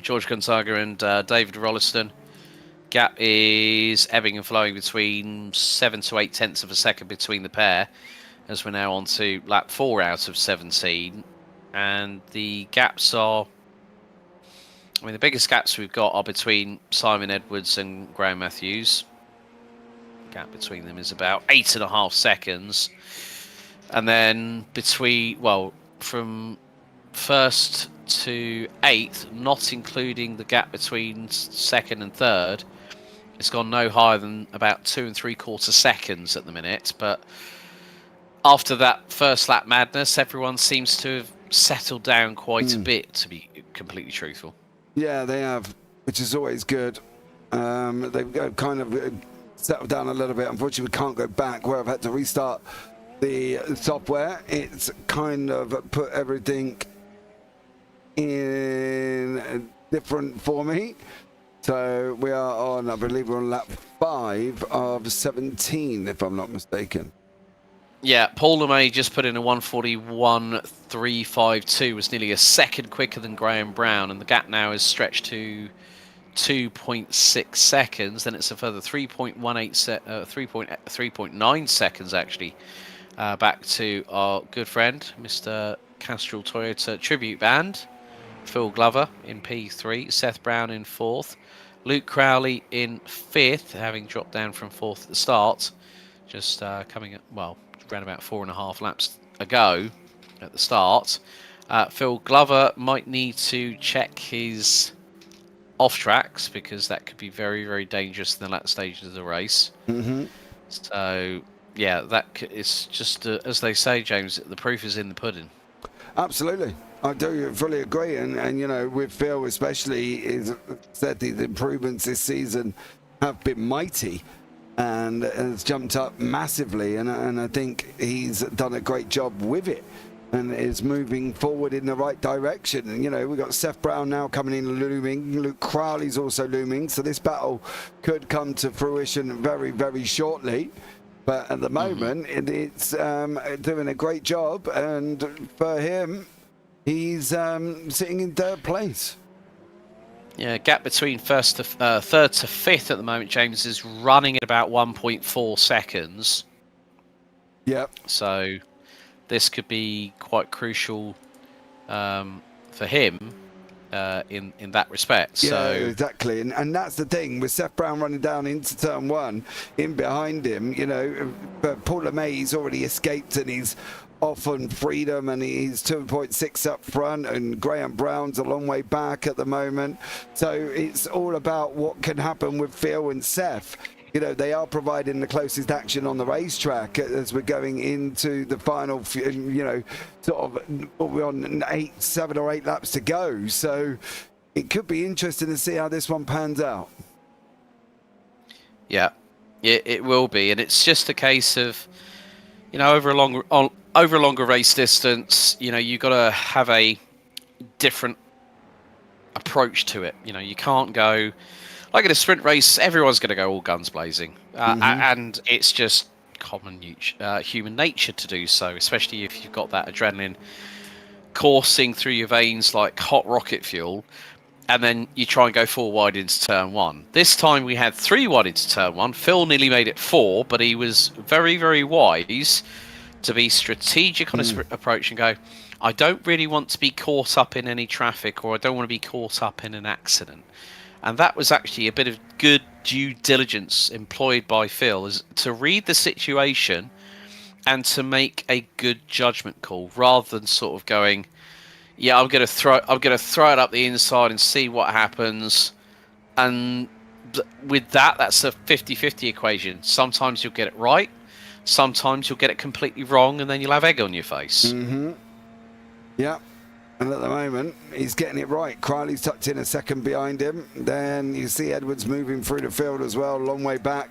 George Gonzaga and David Rolliston, gap is ebbing and flowing between 7 to 8 tenths of a second between the pair, as we're now on to lap 4 out of 17, and the gaps are I mean, the biggest gaps we've got are between Simon Edwards and Graham Matthews. The gap between them is about 8.5 seconds. And then from first to 8th, not including the gap between second and third, it's gone no higher than about 2 3/4 seconds at the minute. But after that first lap madness, everyone seems to have settled down quite a bit, to be completely truthful. Yeah, they have, which is always good. They've kind of settled down a little bit. Unfortunately, we can't go back where I've had to restart the software. It's kind of put everything in different for me. So we are on, I believe we're on lap 5 of 17, if I'm not mistaken. Yeah, Paul LeMay just put in a 1:41.352, was nearly a second quicker than Graham Brown, and the gap now is stretched to 2.6 seconds. Then it's a further 3.9 seconds actually, back to our good friend, Mr. Castrol Toyota Tribute Band. Phil Glover in P3, Seth Brown in 4th, Luke Crowley in 5th, having dropped down from 4th at the start, just coming at, well, around about 4.5 laps ago at the start. Phil Glover might need to check his off tracks, because that could be very, very dangerous in the late stages of the race. So, yeah, it's just, as they say, James, the proof is in the pudding. Absolutely. I do fully agree, and you know, with Phil especially, is said the improvements this season have been mighty and has jumped up massively, and I think he's done a great job with it and is moving forward in the right direction. And you know, we've got Seth Brown now coming in looming, Luke Crowley's also looming, so this battle could come to fruition very, very shortly. But at the moment, it's doing a great job, and for him, he's sitting in 3rd place. Yeah, gap between third to 5th at the moment, James, is running at about 1.4 seconds. Yep. So this could be quite crucial for him in that respect. Yeah, so exactly. And that's the thing, with Seth Brown running down into turn 1, in behind him, you know, but Paul LeMay, he's already escaped and he's off on freedom, and he's 2.6 up front, and Graham Brown's a long way back at the moment. So it's all about what can happen with Phil and Seth. You know, they are providing the closest action on the racetrack as we're going into the final, you know, sort of, we're on 7 or 8 laps to go. So it could be interesting to see how this one pans out. Yeah, it will be. And it's just a case of, you know, over a longer race distance, you know, you've got to have a different approach to it. You know, you can't go, like in a sprint race, everyone's going to go all guns blazing. And it's just common human nature to do so, especially if you've got that adrenaline coursing through your veins like hot rocket fuel, and then you try and go 4 wide into turn 1. This time we had 3 wide into turn 1. Phil nearly made it 4, but he was very, very wise to be strategic on his approach and go, I don't really want to be caught up in any traffic, or I don't want to be caught up in an accident. And that was actually a bit of good due diligence employed by Phil, is to read the situation and to make a good judgment call, rather than sort of going, yeah, I'm going to throw it up the inside and see what happens. And with that, that's a 50-50 equation. Sometimes you'll get it right, sometimes you'll get it completely wrong, and then you'll have egg on your face. Yeah. And at the moment, he's getting it right. Crowley's tucked in a second behind him. Then you see Edwards moving through the field as well, a long way back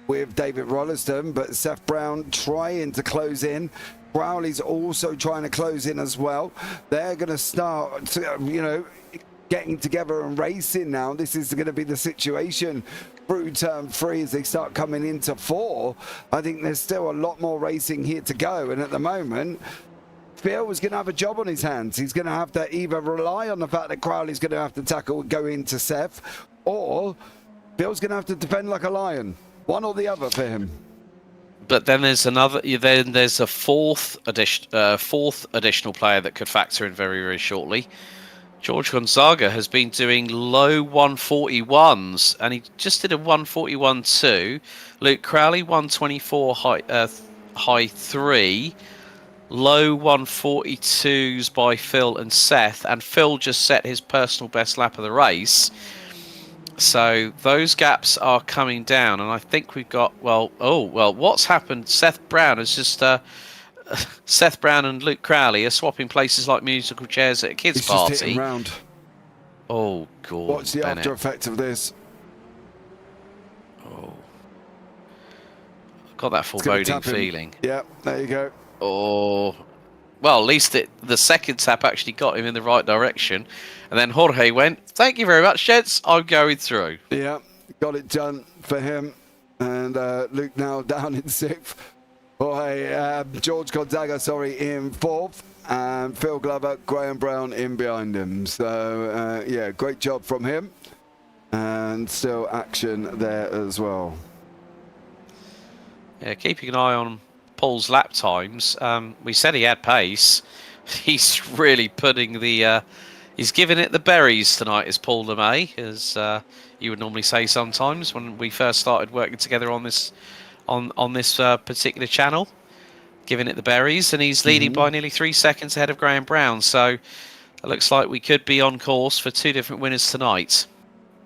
with David Rolliston. But Seth Brown trying to close in. Crowley's also trying to close in as well. They're going to start, you know, getting together and racing now. This is going to be the situation through turn 3 as they start coming into 4. I think there's still a lot more racing here to go. And at the moment, Phil is going to have a job on his hands. He's going to have to either rely on the fact that Crowley's going to have to tackle and go into Seth, or Phil's going to have to defend like a lion. One or the other for him. But then there's there's a fourth additional player that could factor in very, very shortly. George Gonzaga has been doing low 141s, and he just did a 141.2. Luke Crowley 124 high 3. Low 142s by Phil and Seth, and Phil just set his personal best lap of the race. So those gaps are coming down, and I think we've got what's happened? Seth Brown has just Seth Brown and Luke Crowley are swapping places like musical chairs at a kids' party. Just hitting round. Oh God! What's the Bennett. after effect of this? Oh, got that foreboding feeling. Yeah, there you go. Oh, well, at least the second tap actually got him in the right direction. And then Jorge went, thank you very much, gents. I'm going through. Yeah, got it done for him. And Luke now down in 6th. George Gonzaga, in 4th. And Phil Glover, Graham Brown in behind him. So, yeah, great job from him. And still action there as well. Yeah, keeping an eye on Paul's lap times. We said he had pace. He's really putting the... he's giving it the berries tonight, as Paul LeMay, as you would normally say sometimes when we first started working together on this particular channel. Giving it the berries, and he's leading by nearly 3 seconds ahead of Graham Brown. So it looks like we could be on course for 2 different winners tonight.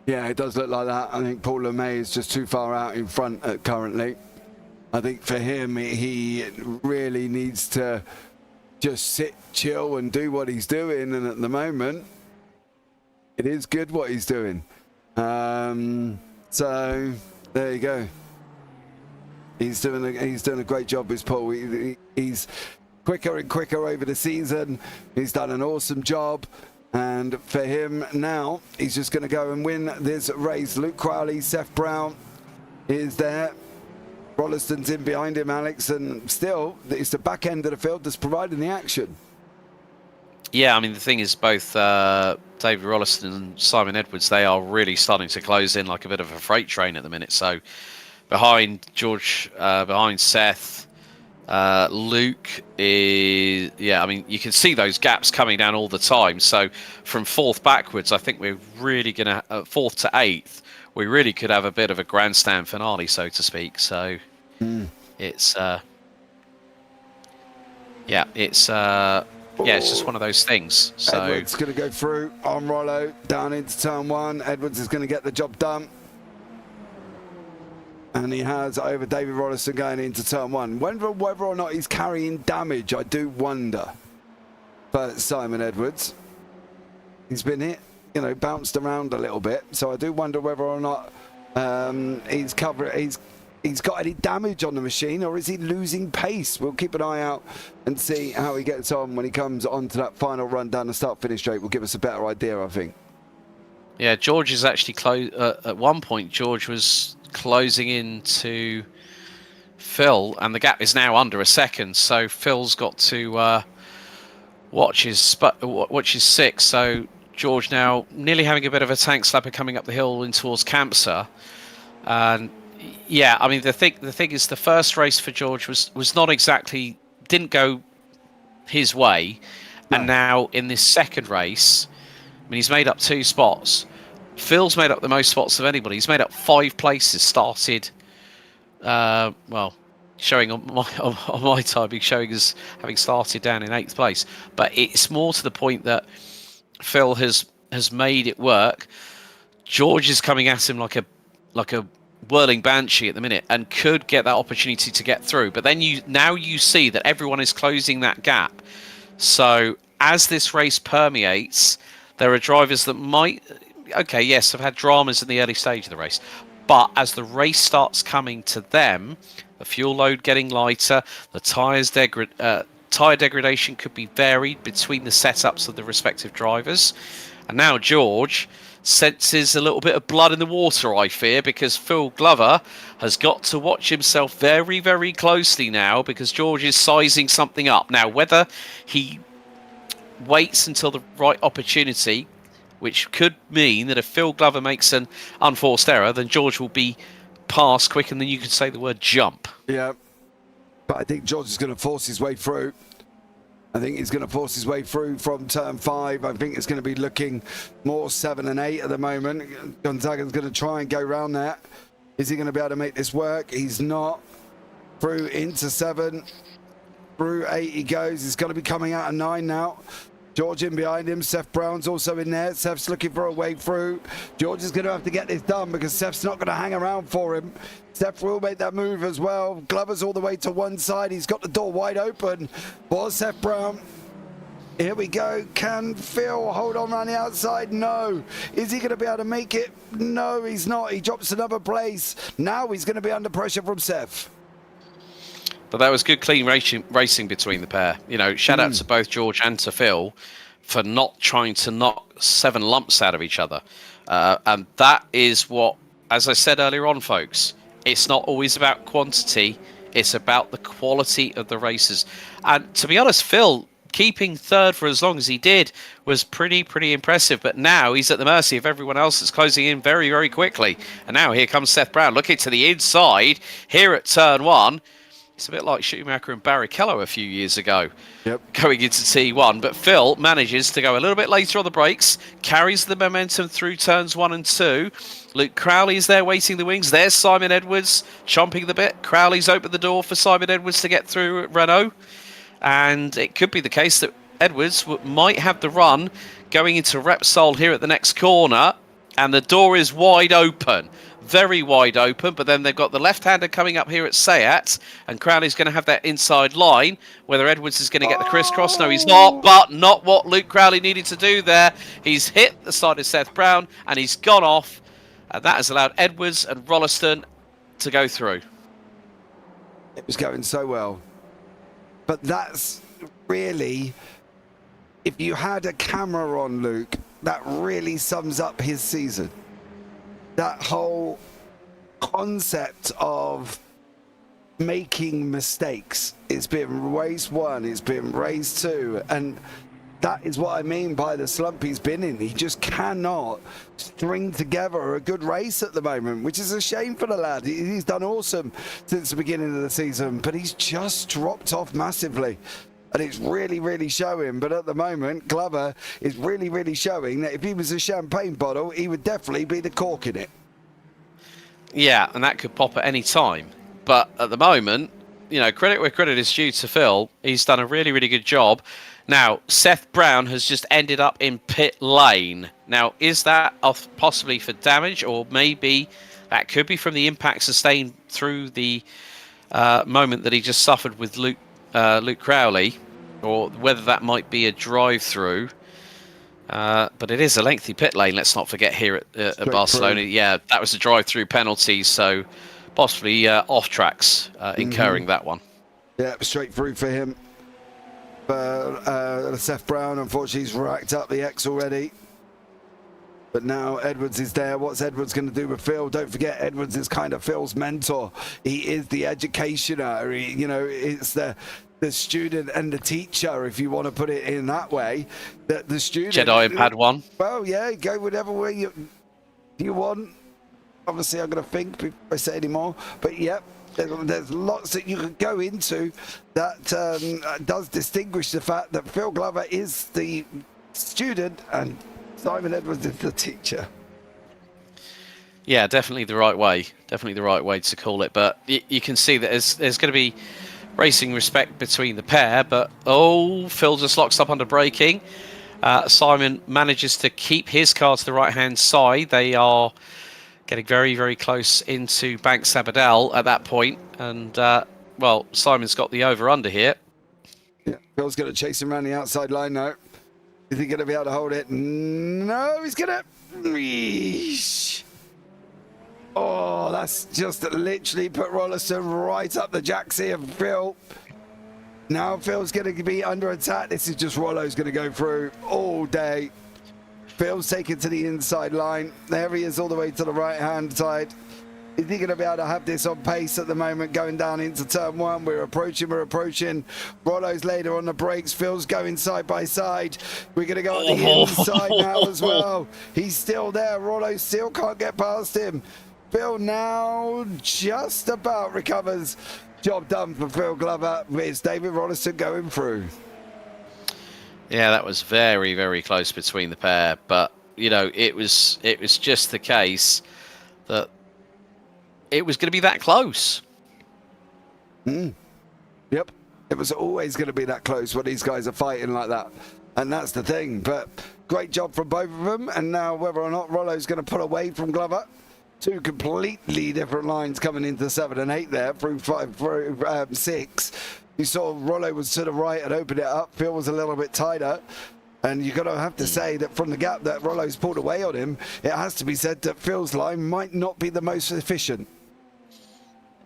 Yeah, it does look like that. I think Paul LeMay is just too far out in front currently. I think for him, he really needs to just sit, chill, and do what he's doing. And at the moment, it is good what he's doing. So there you go. He's doing a great job with Paul. He's quicker and quicker over the season. He's done an awesome job. And for him now, he's just going to go and win this race. Luke Crowley, Seth Brown is there. Rolliston's in behind him, Alex. And still, it's the back end of the field that's providing the action. Yeah, I mean, the thing is, both David Rolliston and Simon Edwards, they are really starting to close in like a bit of a freight train at the minute. So behind George, behind Seth, Luke is, yeah, I mean, you can see those gaps coming down all the time. So from 4th backwards, I think we're really going to, 4th to 8th, we really could have a bit of a grandstand finale, so to speak. So it's, it's just one of those things. So Edwards going to go through on Rollo, down into turn 1. Edwards is going to get the job done. And he has over David Rolliston going into turn 1. Whether or not he's carrying damage, I do wonder. But Simon Edwards, he's been hit, bounced around a little bit. So I do wonder whether or not he's got any damage on the machine, or is he losing pace? We'll keep an eye out and see how he gets on when he comes onto that final run down the start-finish straight. Will give us a better idea, I think. Yeah, George is actually close. At one point, George was closing into Phil, and the gap is now under a second. So Phil's got to watch his 6. So George now nearly having a bit of a tank slapper coming up the hill in towards Campsa. And yeah, I mean the thing is, the first race for George was not exactly, didn't go his way, no. And now in this second race, I mean, he's made up 2 spots. Phil's made up the most spots of anybody. He's made up 5 places. Started, showing on my timing, showing as having started down in 8th place. But it's more to the point that Phil has made it work. George is coming at him like a whirling banshee at the minute, and could get that opportunity to get through. But then you see that everyone is closing that gap. So as this race permeates, there are drivers that might, okay, yes, have had dramas in the early stage of the race, but as the race starts coming to them, the fuel load getting lighter, the tyre degradation could be varied between the setups of the respective drivers. And now George senses a little bit of blood in the water, I fear, because Phil Glover has got to watch himself very, very closely now, because George is sizing something up. Now, whether he waits until the right opportunity, which could mean that if Phil Glover makes an unforced error, then George will be past quicker than you could say the word jump. Yeah, but I think George is going to force his way through. I think he's going to force his way through from turn 5. I think it's going to be looking more 7 and 8 at the moment. Gonzaga's going to try and go around that. Is he going to be able to make this work? He's not. Through into 7. Through 8 he goes. He's got to be coming out of 9 now. George in behind him. Seth Brown's also in there. Seth's looking for a way through. George is going to have to get this done because Seth's not going to hang around for him. Seth will make that move as well. Glover's all the way to one side. He's got the door wide open for Seth Brown. Here we go. Can Phil hold on around the outside? No. Is he going to be able to make it? No, he's not. He drops another place. Now he's going to be under pressure from Seth. But that was good, clean racing between the pair. You know, shout out to both George and to Phil for not trying to knock 7 lumps out of each other. And that is what, as I said earlier on, folks, it's not always about quantity. It's about the quality of the races. And to be honest, Phil, keeping third for as long as he did was pretty impressive. But now he's at the mercy of everyone else that's closing in very, very quickly. And now here comes Seth Brown looking to the inside here at turn 1. It's a bit like Schumacher and Barrichello a few years ago, going into T1. But Phil manages to go a little bit later on the brakes, carries the momentum through turns 1 and 2. Luke Crowley's there waiting the wings. There's Simon Edwards chomping the bit. Crowley's opened the door for Simon Edwards to get through at Renault. And it could be the case that Edwards might have the run going into Repsol here at the next corner. And the door is wide open. Very wide open, but then they've got the left-hander coming up here at Sayat, and Crowley's going to have that inside line. Whether Edwards is going to get the crisscross, no, he's not, but not what Luke Crowley needed to do there. He's hit the side of Seth Brown, and he's gone off, and that has allowed Edwards and Rolliston to go through. It was going so well. But that's really, if you had a camera on Luke, that really sums up his season. That whole concept of making mistakes. It's been race 1, it's been race 2, and that is what I mean by the slump he's been in. He just cannot string together a good race at the moment, which is a shame for the lad. He's done awesome since the beginning of the season, but he's just dropped off massively. And it's really showing. But at the moment, Glover is really showing that if he was a champagne bottle, he would definitely be the cork in it. Yeah, and that could pop at any time. But at the moment, you know, credit where credit is due to Phil. He's done a really good job. Now, Seth Brown has just ended up in pit lane. Now, is that possibly for damage, or maybe that could be from the impact sustained through the moment that he just suffered with Luke Crowley, or whether that might be a drive-through. But it is a lengthy pit lane, let's not forget, here at Barcelona. Yeah, that was a drive-through penalty, so possibly off tracks incurring that one. Yeah, straight through for him. But Seth Brown, unfortunately, he's racked up the X already. But now Edwards is there. What's Edwards going to do with Phil? Don't forget, Edwards is kind of Phil's mentor. He is the educationer. It's the student and the teacher, if you want to put it in that way. The student. Jedi and Padawan. Well, yeah, go whatever way you want. Obviously, I'm going to think before I say any more. But yep, there's lots that you could go into that does distinguish the fact that Phil Glover is the student and Simon Edwards is the teacher. Yeah, definitely the right way. Definitely the right way to call it. But you can see that there's going to be racing respect between the pair. But, Phil just locks up under braking. Simon manages to keep his car to the right-hand side. They are getting very close into Bank Sabadell at that point. And, Simon's got the over-under here. Yeah, Phil's going to chase him around the outside line now. Is he going to be able to hold it? No, he's going to... Oh, that's just literally put Rolliston right up the jacksie of Phil. Now Phil's going to be under attack. This is just Rollo's going to go through all day. Phil's taken to the inside line. There he is all the way to the right-hand side. Is he going to be able to have this on pace at the moment going down into turn 1? We're approaching. Rollo's later on the brakes. Phil's going side by side. We're going to go on the inside now as well. He's still there. Rollo still can't get past him. Phil now just about recovers. Job done for Phil Glover. It's David Rolliston going through. Yeah, that was very, very close between the pair. But, you know, it was just the case that it was going to be that close. Yep. It was always going to be that close when these guys are fighting like that. And that's the thing. But great job from both of them. And now whether or not Rollo's going to pull away from Glover. Two completely different lines coming into 7 and 8 there through 6. You saw Rollo was to the right and opened it up. Phil was a little bit tighter. And you're going to have to say that from the gap that Rollo's pulled away on him, it has to be said that Phil's line might not be the most efficient.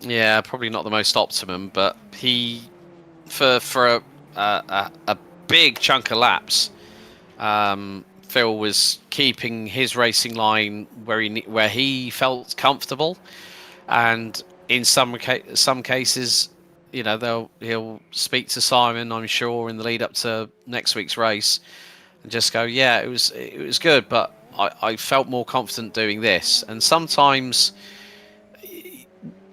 Yeah, probably not the most optimum, but he, for a big chunk of laps, Phil was keeping his racing line where he felt comfortable, and in some cases, you know, he'll speak to Simon, I'm sure, in the lead up to next week's race, and just go, yeah, it was good, but I felt more confident doing this. And sometimes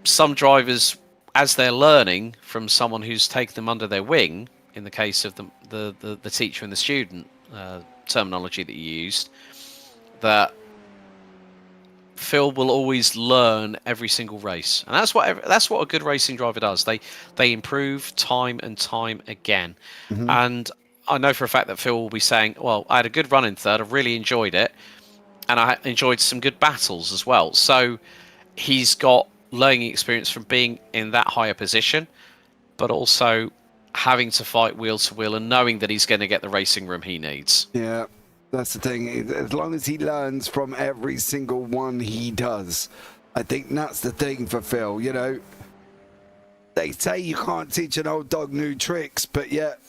some drivers, as they're learning from someone who's taken them under their wing, in the case of the teacher and the student terminology that you used, that Phil will always learn every single race, and that's what a good racing driver does. They improve time and time again. And I know for a fact that Phil will be saying, well, I had a good run in third, I really enjoyed it, and I enjoyed some good battles as well. So he's got learning experience from being in that higher position, but also having to fight wheel to wheel and knowing that he's going to get the racing room he needs. Yeah, that's the thing. As long as he learns from every single one he does, I think that's the thing for Phil. You know, they say you can't teach an old dog new tricks, but yet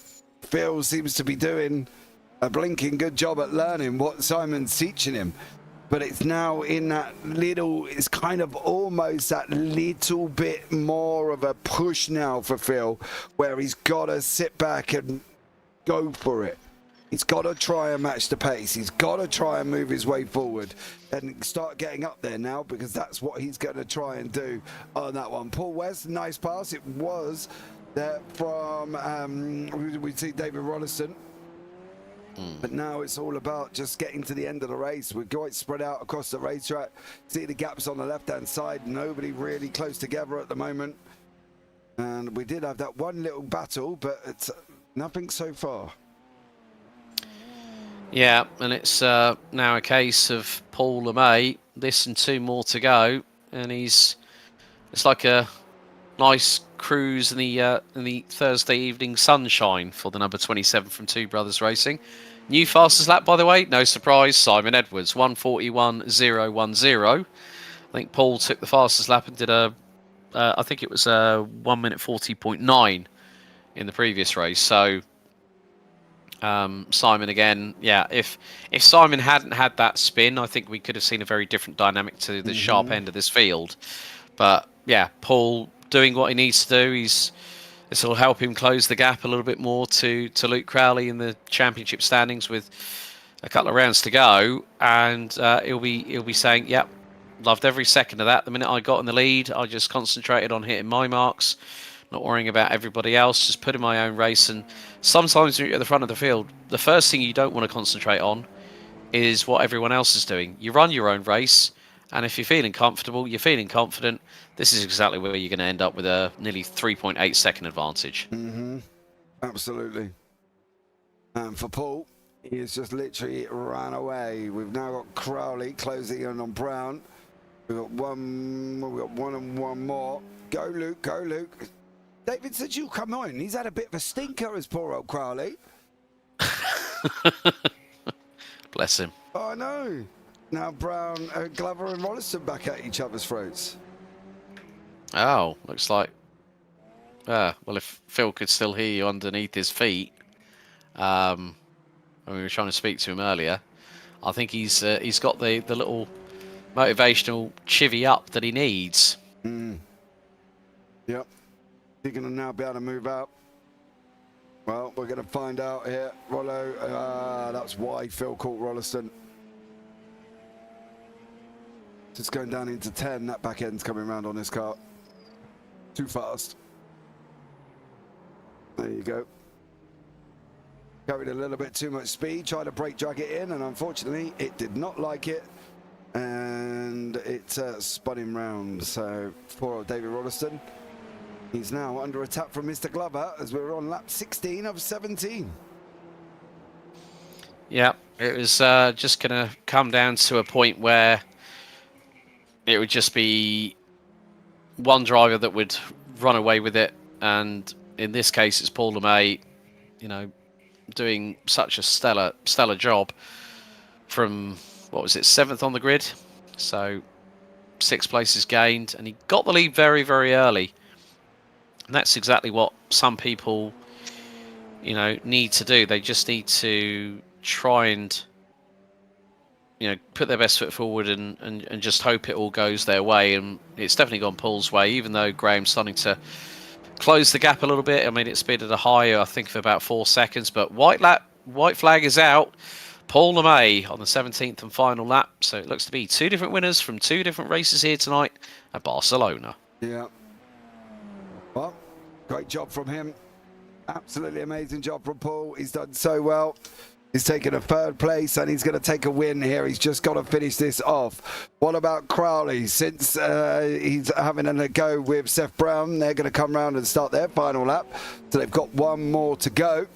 Phil seems to be doing a blinking good job at learning what Simon's teaching him. But it's now in that little, it's kind of almost that little bit more of a push now for Phil, where he's got to sit back and go for it. He's got to try and match the pace. He's got to try and move his way forward and start getting up there now, because that's what he's going to try and do on that one. Paul West, nice pass. It was there from, we see David Rolliston. But now it's all about just getting to the end of the race. We're quite spread out across the racetrack. See the gaps on the left-hand side. Nobody really close together at the moment. And we did have that one little battle, but it's nothing so far. Yeah, and it's now a case of Paul LeMay. This and 2 more to go, and it's like a nice cruise in the Thursday evening sunshine for the number 27 from Two Brothers Racing. New fastest lap, by the way, no surprise, Simon Edwards, 1:41.010. I think Paul took the fastest lap and did I think it was a 1:40.9 in the previous race. So Simon again, yeah. If Simon hadn't had that spin, I think we could have seen a very different dynamic to the sharp end of this field. But yeah, Paul doing what he needs to do. This will help him close the gap a little bit more to Luke Crowley in the championship standings with a couple of rounds to go, and he'll be saying, "Yep, loved every second of that. The minute I got in the lead, I just concentrated on hitting my marks, not worrying about everybody else, just putting my own race." And sometimes when you're at the front of the field, the first thing you don't want to concentrate on is what everyone else is doing. You run your own race, and if you're feeling comfortable, you're feeling confident, this is exactly where you're going to end up with a nearly 3.8 second advantage. Absolutely. And for Paul, he has just literally ran away. We've now got Crowley closing in on Brown. We've got one and one more. Go, Luke, go, Luke. David said you come on. He's had a bit of a stinker, as poor old Crowley. Bless him. Oh, no. Now Brown, Glover and Rolliston back at each other's throats. Oh, looks like... well, if Phil could still hear you underneath his feet, when we were trying to speak to him earlier, I think he's got the little motivational chivvy up that he needs. Yep. He's going to now be able to move out. Well, we're going to find out here. Rollo, that's why Phil caught Rolliston. Just going down into 10. That back end's coming around on this car. Too fast. There you go. Carried a little bit too much speed, tried to drag it in, and unfortunately it did not like it. And it spun him round. So for David Rolleston, he's now under attack from Mr. Glover as we're on lap 16 of 17. Yeah, it was just going to come down to a point where it would just be one driver that would run away with it. And in this case, it's Paul LeMay, doing such a stellar job from, what was it, 7th on the grid. So 6 places gained, and he got the lead very, very early. And that's exactly what some people, need to do. They just need to try and, put their best foot forward and just hope it all goes their way. And it's definitely gone Paul's way, even though Graham's starting to close the gap a little bit. I mean, it's been at a high, I think, of about 4 seconds. But white flag is out. Paul LeMay on the 17th and final lap. So it looks to be 2 different winners from 2 different races here tonight at Barcelona. Yeah. Well, great job from him. Absolutely amazing job from Paul. He's done so well. He's taken a 3rd place and he's going to take a win here. He's just got to finish this off. What about Crowley? Since he's having a go with Seth Brown, they're going to come round and start their final lap. So they've got 1 more to go.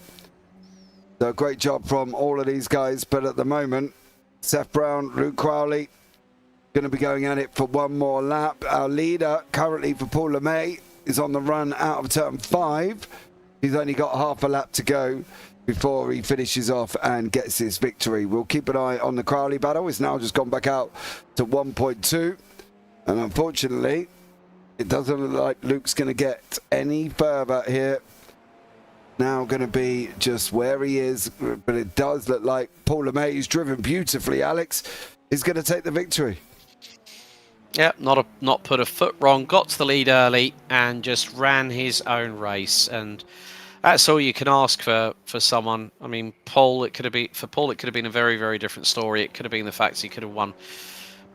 So great job from all of these guys. But at the moment, Seth Brown, Luke Crowley, going to be going at it for 1 more lap. Our leader currently for Paul LeMay is on the run out of turn 5. He's only got half a lap to go before he finishes off and gets his victory. We'll keep an eye on the Crowley battle. It's now just gone back out to 1.2. And unfortunately, it doesn't look like Luke's going to get any further here. Now going to be just where he is. But it does look like Paul LeMay, who's driven beautifully, Alex, is going to take the victory. Yeah, not put a foot wrong. Got to the lead early and just ran his own race. And that's all you can ask for someone. I mean, Paul, it could have been a very, very different story. It could have been the fact he could have won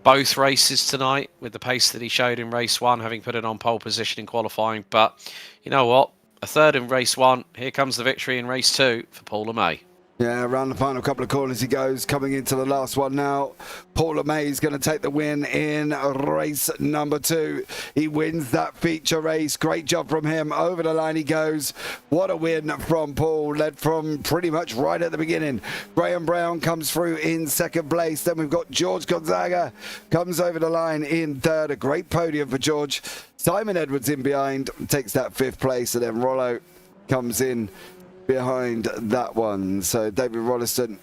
both races tonight with the pace that he showed in race 1, having put it on pole position in qualifying. But you know what? A 3rd in race 1. Here comes the victory in race 2 for Paul LeMay. Yeah, around the final couple of corners he goes, coming into the last one now. Paul LeMay is going to take the win in race number 2. He wins that feature race. Great job from him. Over the line he goes. What a win from Paul, led from pretty much right at the beginning. Graham Brown comes through in 2nd place. Then we've got George Gonzaga comes over the line in 3rd. A great podium for George. Simon Edwards in behind, takes that 5th place, and then Rollo comes in behind that one. So David Rolleston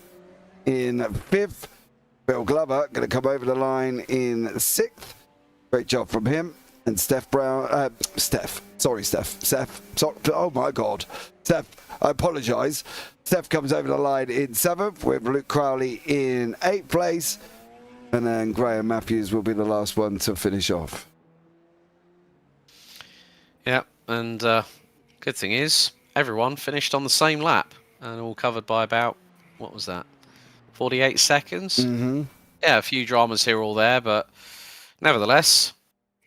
in 5th. Bill Glover going to come over the line in 6th. Great job from him. And Steph Brown, Steph, oh my God. Steph, I apologise. Steph comes over the line in 7th with Luke Crowley in 8th place. And then Graham Matthews will be the last one to finish off. Yeah, and good thing is, everyone finished on the same lap and all covered by about, what was that, 48 seconds? Mm-hmm. Yeah, a few dramas here or there, but nevertheless,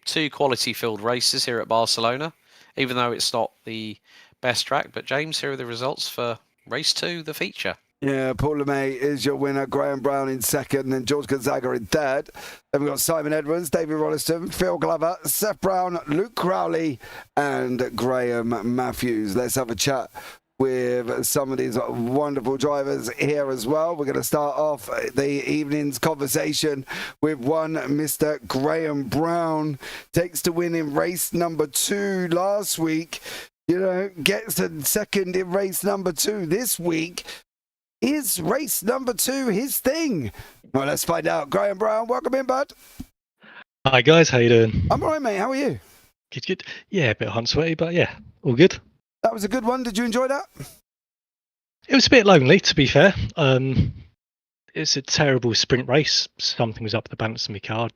2 quality-filled races here at Barcelona, even though it's not the best track. But James, here are the results for race 2, the feature. Yeah, Paul LeMay is your winner. Graham Brown in 2nd, and George Gonzaga in 3rd. Then we've got Simon Edwards, David Rolleston, Phil Glover, Seth Brown, Luke Crowley, and Graham Matthews. Let's have a chat with some of these wonderful drivers here as well. We're going to start off the evening's conversation with one Mr. Graham Brown. Takes the win in race number 2 last week. Gets the 2nd in race number 2 this week. Is race number 2 his thing? Well, let's find out. Graham Brown, welcome in, bud. Hi guys, how you doing? I'm all right, mate. How are you? Good. Yeah, a bit hot sweaty, but yeah, all good. That was a good one. Did you enjoy that? It was a bit lonely, to be fair. It's a terrible sprint race. Something was up the balance of my car.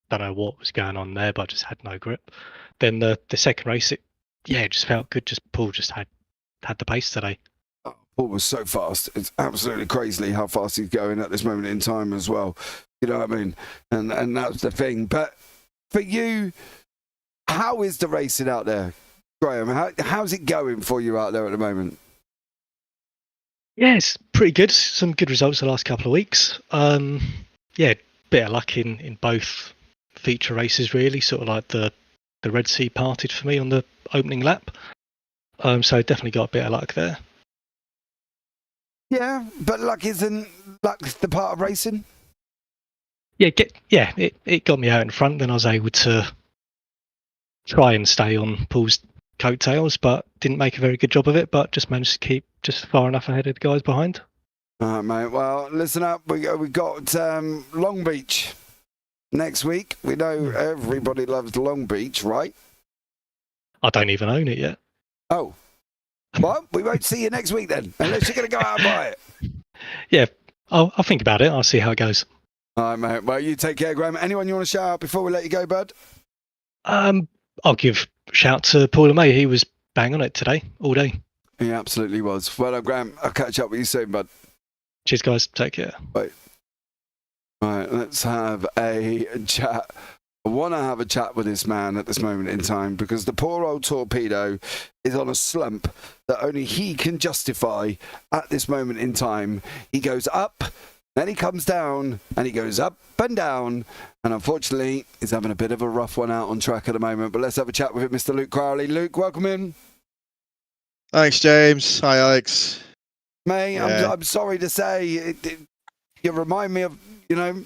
Don't know what was going on there, but I just had no grip. Then the second race, it just felt good. Paul just had the pace today. Paul was so fast. It's absolutely crazy how fast he's going at this moment in time as well. You know what I mean? And that's the thing. But for you, how is the racing out there, Graham? How's it going for you out there at the moment? Yeah, it's pretty good. Some good results the last couple of weeks. Yeah, bit of luck in both feature races really. Sort of like the Red Sea parted for me on the opening lap. So definitely got a bit of luck there. Yeah, but luck isn't luck's the part of racing. Yeah, it got me out in front. Then I was able to try and stay on Paul's coattails, but didn't make a very good job of it. But just managed to keep just far enough ahead of the guys behind. All right, mate. Well, listen up. We got Long Beach next week. We know everybody loves Long Beach, right? I don't even own it yet. Oh. Well, we won't see you next week then, unless you're going to go out and buy it. Yeah, I'll think about it. I'll see how it goes. All right, mate. Well, you take care, Graham. Anyone you want to shout out before we let you go, bud? I'll give a shout to Paul and May. He was bang on it today, all day. He absolutely was. Well done, Graham. I'll catch up with you soon, bud. Cheers, guys. Take care. Bye. All right, let's have a chat. I want to have a chat with this man at this moment in time because the poor old torpedo is on a slump that only he can justify at this moment in time. He goes up, then he comes down, and he goes up and down, and unfortunately, he's having a bit of a rough one out on track at the moment. But let's have a chat with Mr. Luke Crowley. Luke, welcome in. Thanks, James. Hi, Alex. Mate, Yeah. I'm sorry to say, you remind me of,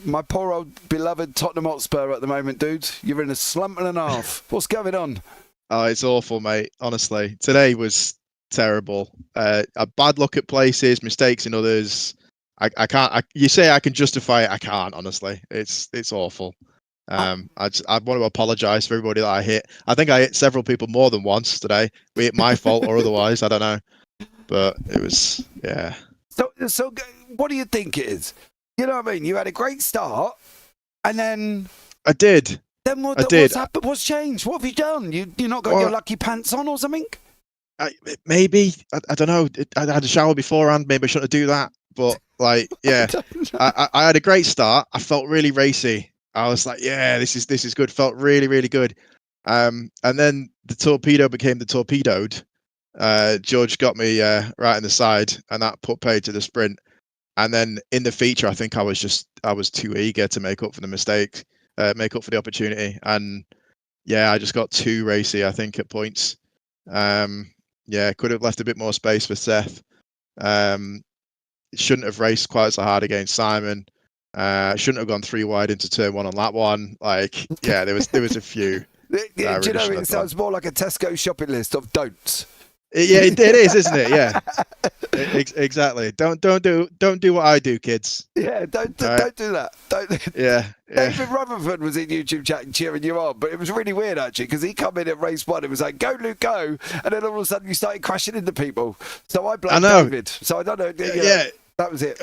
my poor old beloved Tottenham Hotspur at the moment, dude. You're in a slump and a half. What's going on? Oh, it's awful, mate. Honestly, today was terrible. A bad look at places, mistakes in others. I can't. You say I can justify it. I can't. Honestly, it's awful. I want to apologise for everybody that I hit. I think I hit several people more than once today, be it my fault or otherwise. I don't know, but it was So what do you think it is? You know what I mean? You had a great start, and then I did. Then I did. What's happened? What's changed? What have you done? You not got your lucky pants on or something? Maybe I don't know. I had a shower beforehand. Maybe I shouldn't do that. But yeah, I had a great start. I felt really racy. I was like, yeah, this is good. Felt really, really good. And then the torpedo became the torpedoed. George got me right in the side, and that put paid to the sprint. And then in the feature, I think I was too eager to make up for the mistake, make up for the opportunity. And yeah, I just got too racy, I think, at points. Yeah, could have left a bit more space for Seth. Shouldn't have raced quite so hard against Simon. Shouldn't have gone 3 wide into turn 1 on lap 1. Like, yeah, there was a few. Do you know, it sounds more like a Tesco shopping list of don'ts. Yeah, it is, isn't it? Yeah, exactly. Don't do what I do, kids. Yeah, don't do that. Yeah. David Rutherford was in YouTube chat and cheering you on, but it was really weird actually because he come in at race 1 and was like, "Go, Luke, go!" and then all of a sudden you started crashing into people. So I blame David. So I don't know. Yeah, that was it.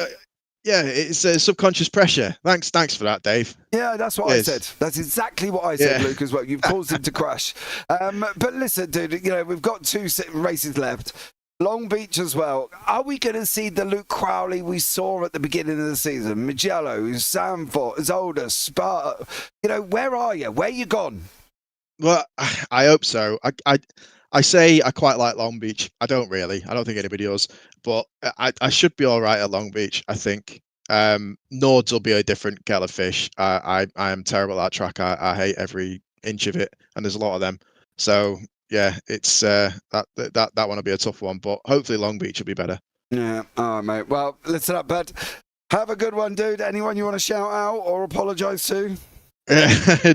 Yeah, it's subconscious pressure. Thanks for that, Dave. Yeah, that's what I said. That's exactly what I said, Luke, as well. You've caused him to crash. But listen, dude, we've got 2 races left. Long Beach as well. Are we going to see the Luke Crowley we saw at the beginning of the season? Mugello, Sanford, Zolder, Sparta. Where are you? Where you gone? Well, I hope so. I say I quite like Long Beach. I don't really. I don't think anybody does. But I should be all right at Long Beach, I think. Nords will be a different kettle of fish. I am terrible at that track. I hate every inch of it, and there's a lot of them. So yeah, it's that one will be a tough one. But hopefully Long Beach will be better. Yeah. All right, mate. Well, listen up, bud. Have a good one, dude. Anyone you want to shout out or apologise to?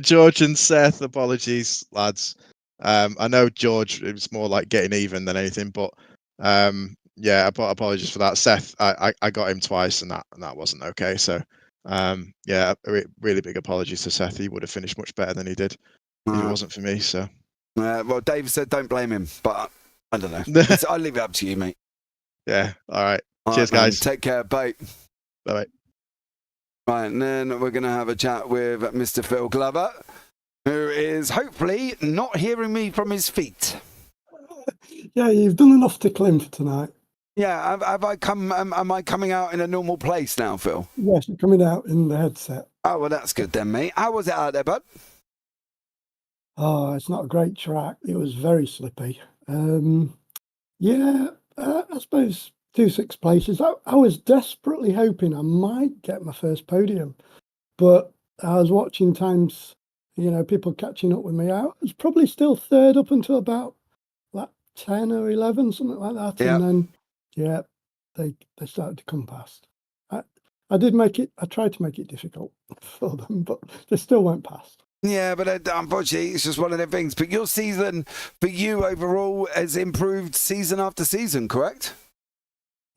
George and Seth, apologies, lads. I know George, it was more like getting even than anything, but yeah, apologies for that. Seth, I got him twice, and that wasn't okay. So yeah, really big apologies to Seth. He would have finished much better than he did if it wasn't for me. So well, Dave said don't blame him, but I don't know. I'll leave it up to you, mate. Yeah. All right. Cheers, guys. Take care. Bye. Bye. Right, and then we're going to have a chat with Mr. Phil Glover, who is hopefully not hearing me from his feet. Yeah, you've done enough tickling for tonight. Yeah, have I come? Am I coming out in a normal place now, Phil? Yes, you're coming out in the headset. Oh, well, that's good then, mate. How was it out there, bud? Oh, it's not a great track. It was very slippy. Yeah, I suppose 2 6 places. I was desperately hoping I might get my first podium, but I was watching times, people catching up with me. I was probably still third up until about like 10 or 11, something like that. Yeah. And then, yeah, they started to come past. I did make it. I tried to make it difficult for them, but they still went past. Yeah, but unfortunately, it's just one of the things. But your season, for you overall, has improved season after season, correct?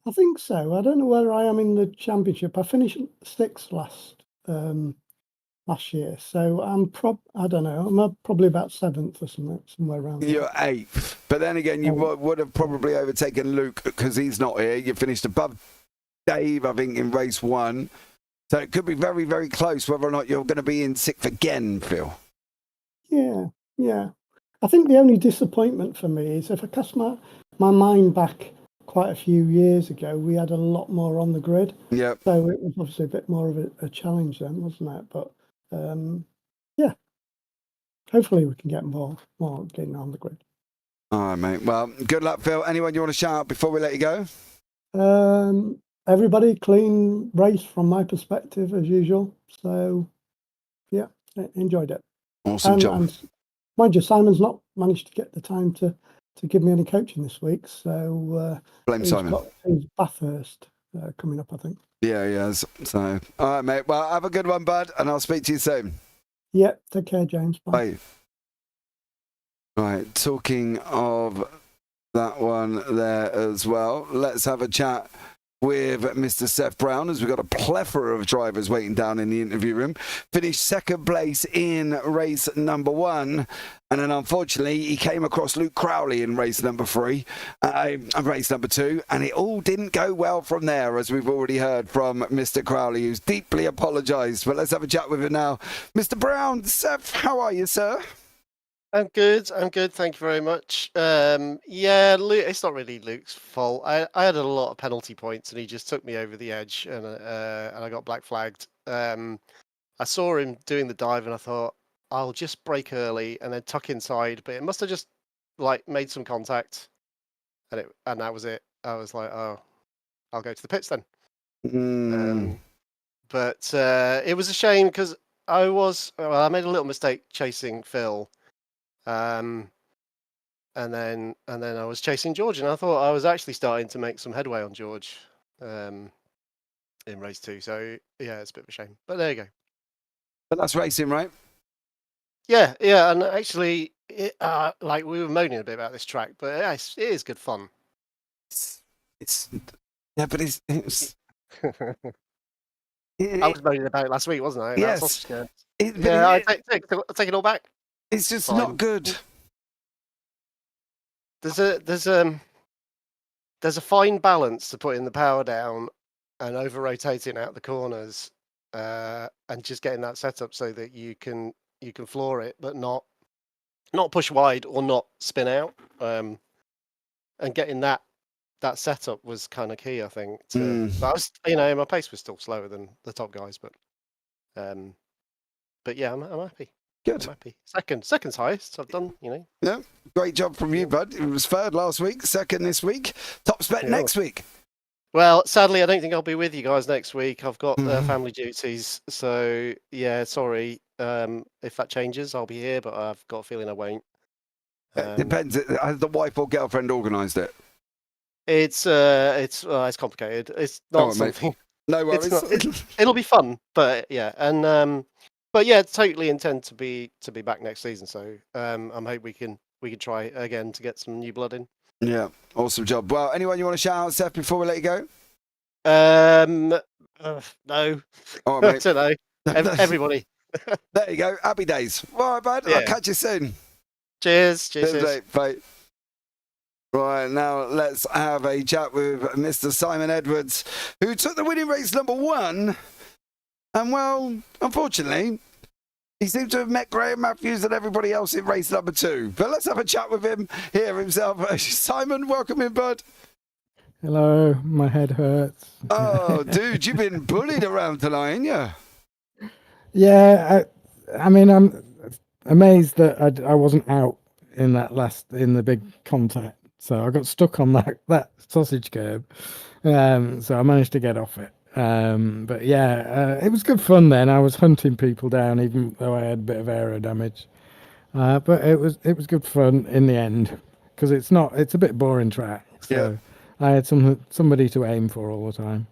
I think so. I don't know where I am in the championship. I finished 6th last year, so I don't know. I'm probably about 7th or something, somewhere around there. You're 8th, but then again, you would have probably overtaken Luke because he's not here. You finished above Dave, I think, in race 1. So it could be very, very close whether or not you're going to be in 6th again, Phil. Yeah. I think the only disappointment for me is if I cast my mind back quite a few years ago, we had a lot more on the grid. Yeah. So it was obviously a bit more of a challenge then, wasn't it? But yeah, hopefully we can get more getting on the grid. All right, mate. Well, good luck, Phil. Anyone you want to shout out before we let you go? Everybody, clean race from my perspective as usual. So yeah, enjoyed it. Awesome job. And mind you, Simon's not managed to get the time to give me any coaching this week. So Blame Simon. Got his Bathurst coming up, I think. Yeah, he has. So, all right, mate. Well, have a good one, bud, and I'll speak to you soon. Yeah, take care, James. Bye. Bye. Right, talking of that one there as well, let's have a chat with Mr. Seth Brown, as we've got a plethora of drivers waiting down in the interview room. Finished 2nd place in race number 1, and then unfortunately he came across Luke Crowley in race number 3, race number 2, and it all didn't go well from there, as we've already heard from Mr. Crowley, who's deeply apologised. But let's have a chat with him now. Mr. Brown, Seth, how are you, sir? I'm good. Thank you very much. Yeah, Luke, it's not really Luke's fault. I had a lot of penalty points, and he just took me over the edge, and I got black flagged. I saw him doing the dive, and I thought I'll just brake early and then tuck inside, but it must have just made some contact, and that was it. I was like, oh, I'll go to the pits then. But it was a shame because I made a little mistake chasing Phil. And then I was chasing George, and I thought I was actually starting to make some headway on George in race 2. So yeah, it's a bit of a shame, but there you go. But that's racing, right? Yeah, and actually, we were moaning a bit about this track, but it is good fun. It's yeah, but it's I was moaning about it last week, wasn't I? Yes. I take it all back. It's just Fine. not good. There's a fine balance to putting the power down and over rotating out the corners, and just getting that set up so that you can floor it, but not push wide or not spin out. And getting that setup was kind of key, I think. But I was, my pace was still slower than the top guys, but yeah, I'm happy. Good. I'm happy. Second's highest I've done, Yeah, great job from you, bud. It was 3rd last week, 2nd this week, top spec next week. Well, sadly, I don't think I'll be with you guys next week. I've got family duties, so yeah, sorry. If that changes, I'll be here, but I've got a feeling I won't. It depends. Has the wife or girlfriend organised it? It's complicated. It's not something. No worries. It'll be fun, but yeah, and but yeah, totally intend to be back next season. So I'm hoping we can try again to get some new blood in. Yeah, awesome job. Well, anyone you want to shout out, Seth, before we let you go? No. All right, mate. I don't know. Everybody. There you go. Happy days. All right, bud. Yeah. I'll catch you soon. Cheers. Mate. Bye. Right, now let's have a chat with Mr. Simon Edwards, who took the winning race number 1. And, well, unfortunately, he seemed to have met Graham Matthews and everybody else in race number 2. But let's have a chat with him here himself. Simon, welcome in, bud. Hello, my head hurts. Oh, dude, you've been bullied around tonight, ain't you? Yeah, I mean, I'm amazed that I wasn't out in the big contact. So I got stuck on that sausage curb. So I managed to get off it. But yeah, it was good fun then. I was hunting people down, even though I had a bit of aero damage. But it was good fun in the end, because it's a bit boring track. So I had somebody to aim for all the time.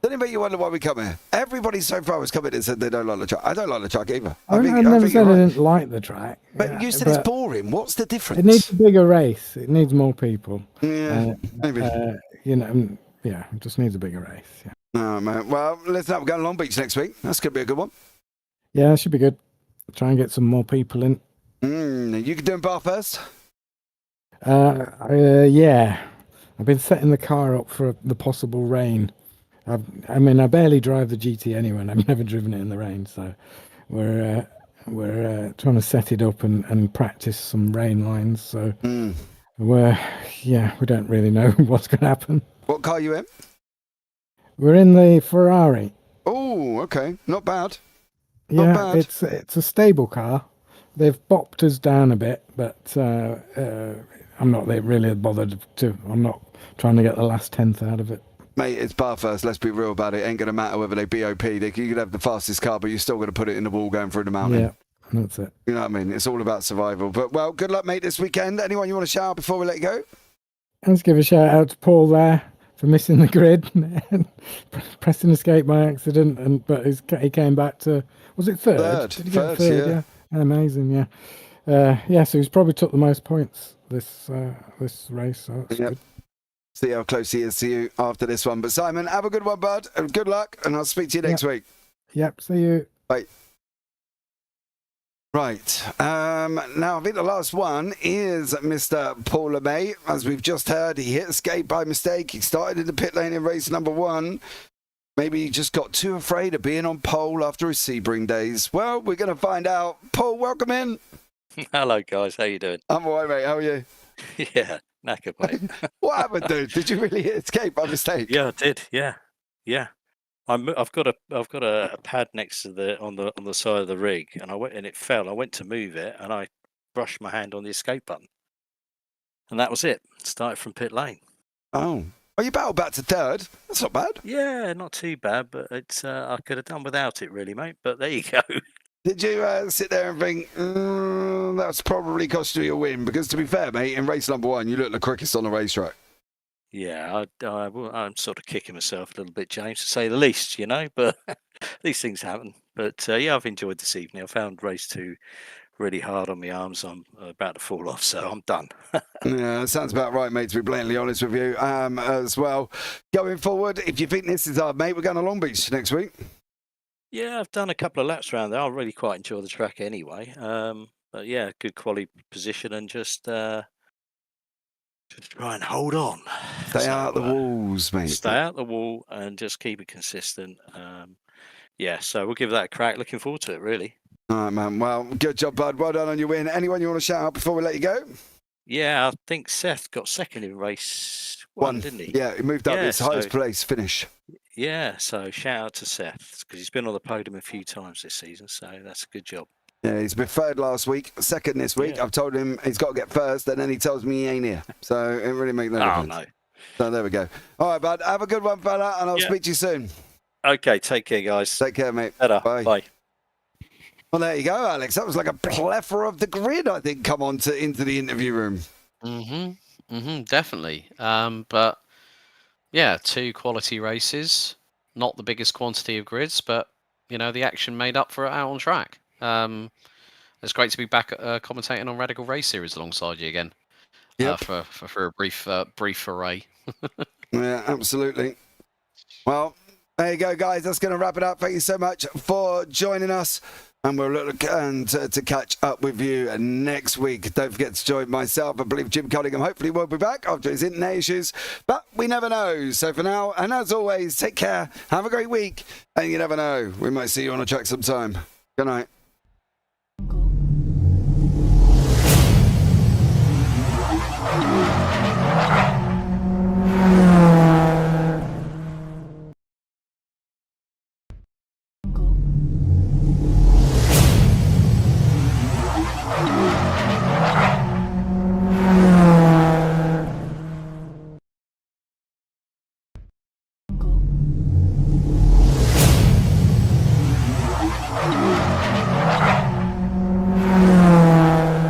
Doesn't it make you wonder why we come here? Everybody so far has come in and said they don't like the track. I don't like the track either. I never said I didn't like the track. But you said it's boring. What's the difference? It needs a bigger race. It needs more people. Yeah, maybe. Yeah, it just needs a bigger race. Yeah. Oh, man. Well, listen up. We're going to Long Beach next week. That's going to be a good one. Yeah, it should be good. Try and get some more people in. You can do Bathurst? Yeah. I've been setting the car up for the possible rain. I barely drive the GT anyway, and I've never driven it in the rain. So we're trying to set it up and practice some rain lines. So we don't really know what's going to happen. What car are you in? We're in the Ferrari. Oh, okay. Not bad. Yeah, Not bad. it's a stable car. They've bopped us down a bit, but I'm not really bothered to. I'm not trying to get the last tenth out of it. Mate, it's Bathurst. Let's be real about it. Ain't going to matter whether they BOP. You could have the fastest car, but you're still going to put it in the wall going through the mountain. Yeah, that's it. You know what I mean? It's all about survival. But, well, good luck, mate, this weekend. Anyone you want to shout out before we let you go? Let's give a shout out to Paul there for missing the grid, pressing escape by accident, but he came back to, was it third? Did he get third? Yeah. Amazing, yeah. So he's probably took the most points this race, so that's good. See how close he is to you after this one. But Simon, have a good one, bud, and good luck, and I'll speak to you next week. Yep, see you. Bye. Right. Now, I think the last one is Mr. Paul LeMay. As we've just heard, he hit escape by mistake. He started in the pit lane in race number 1. Maybe he just got too afraid of being on pole after his Sebring days. Well, we're going to find out. Paul, welcome in. Hello, guys. How you doing? I'm all right, mate. How are you? Yeah, knackered, mate. What happened, dude? Did you really hit escape by mistake? Yeah, I did. Yeah. I've got a pad next to on the side of the rig, and it fell. I went to move it, and I brushed my hand on the escape button, and that was it. Started from pit lane. Oh, you battled back to third. That's not bad. Yeah, not too bad, but it's I could have done without it, really, mate. But there you go. Did you sit there and think, that's probably cost you a win? Because to be fair, mate, in race number 1, you looked the quickest on the racetrack. Yeah, I'm sort of kicking myself a little bit, James, to say the least, but these things happen. But yeah, I've enjoyed this evening. I found race 2 really hard on my arms. I'm about to fall off, so I'm done. Yeah, sounds about right, mate, to be blatantly honest with you. As well, going forward, if you think this is hard, mate, we're going to Long Beach next week. Yeah, I've done a couple of laps around there. I really quite enjoy the track anyway. But yeah, good quality position and just try and hold on. Stay out the walls, mate. Stay out the wall and just keep it consistent. Yeah, so we'll give that a crack. Looking forward to it, really. All right, man. Well, good job, bud. Well done on your win. Anyone you want to shout out before we let you go? Yeah, I think Seth got second in race 1, didn't he? Yeah, he moved up his highest place finish. Yeah, so shout out to Seth because he's been on the podium a few times this season, so that's a good job. Yeah, he's been third last week, second this week. Yeah. I've told him he's got to get first, and then he tells me he ain't here. So it really makes no difference. No. So there we go. All right, bud. Have a good one, fella, and I'll speak to you soon. Okay, take care, guys. Take care, mate. Better. Bye. Bye. Well, there you go, Alex. That was like a plethora of the grid, I think, come on into the interview room. Definitely. But yeah, 2 quality races. Not the biggest quantity of grids, but the action made up for it out on track. It's great to be back commentating on Radical Race Series alongside you again. Yep. For a brief array. Yeah, absolutely. Well, there you go, guys. That's going to wrap it up. Thank you so much for joining us. And we'll look to catch up with you next week. Don't forget to join myself. I believe Jim Cunningham hopefully will be back after his internet issues. But we never know. So for now, and as always, take care. Have a great week. And you never know. We might see you on a track sometime. Good night.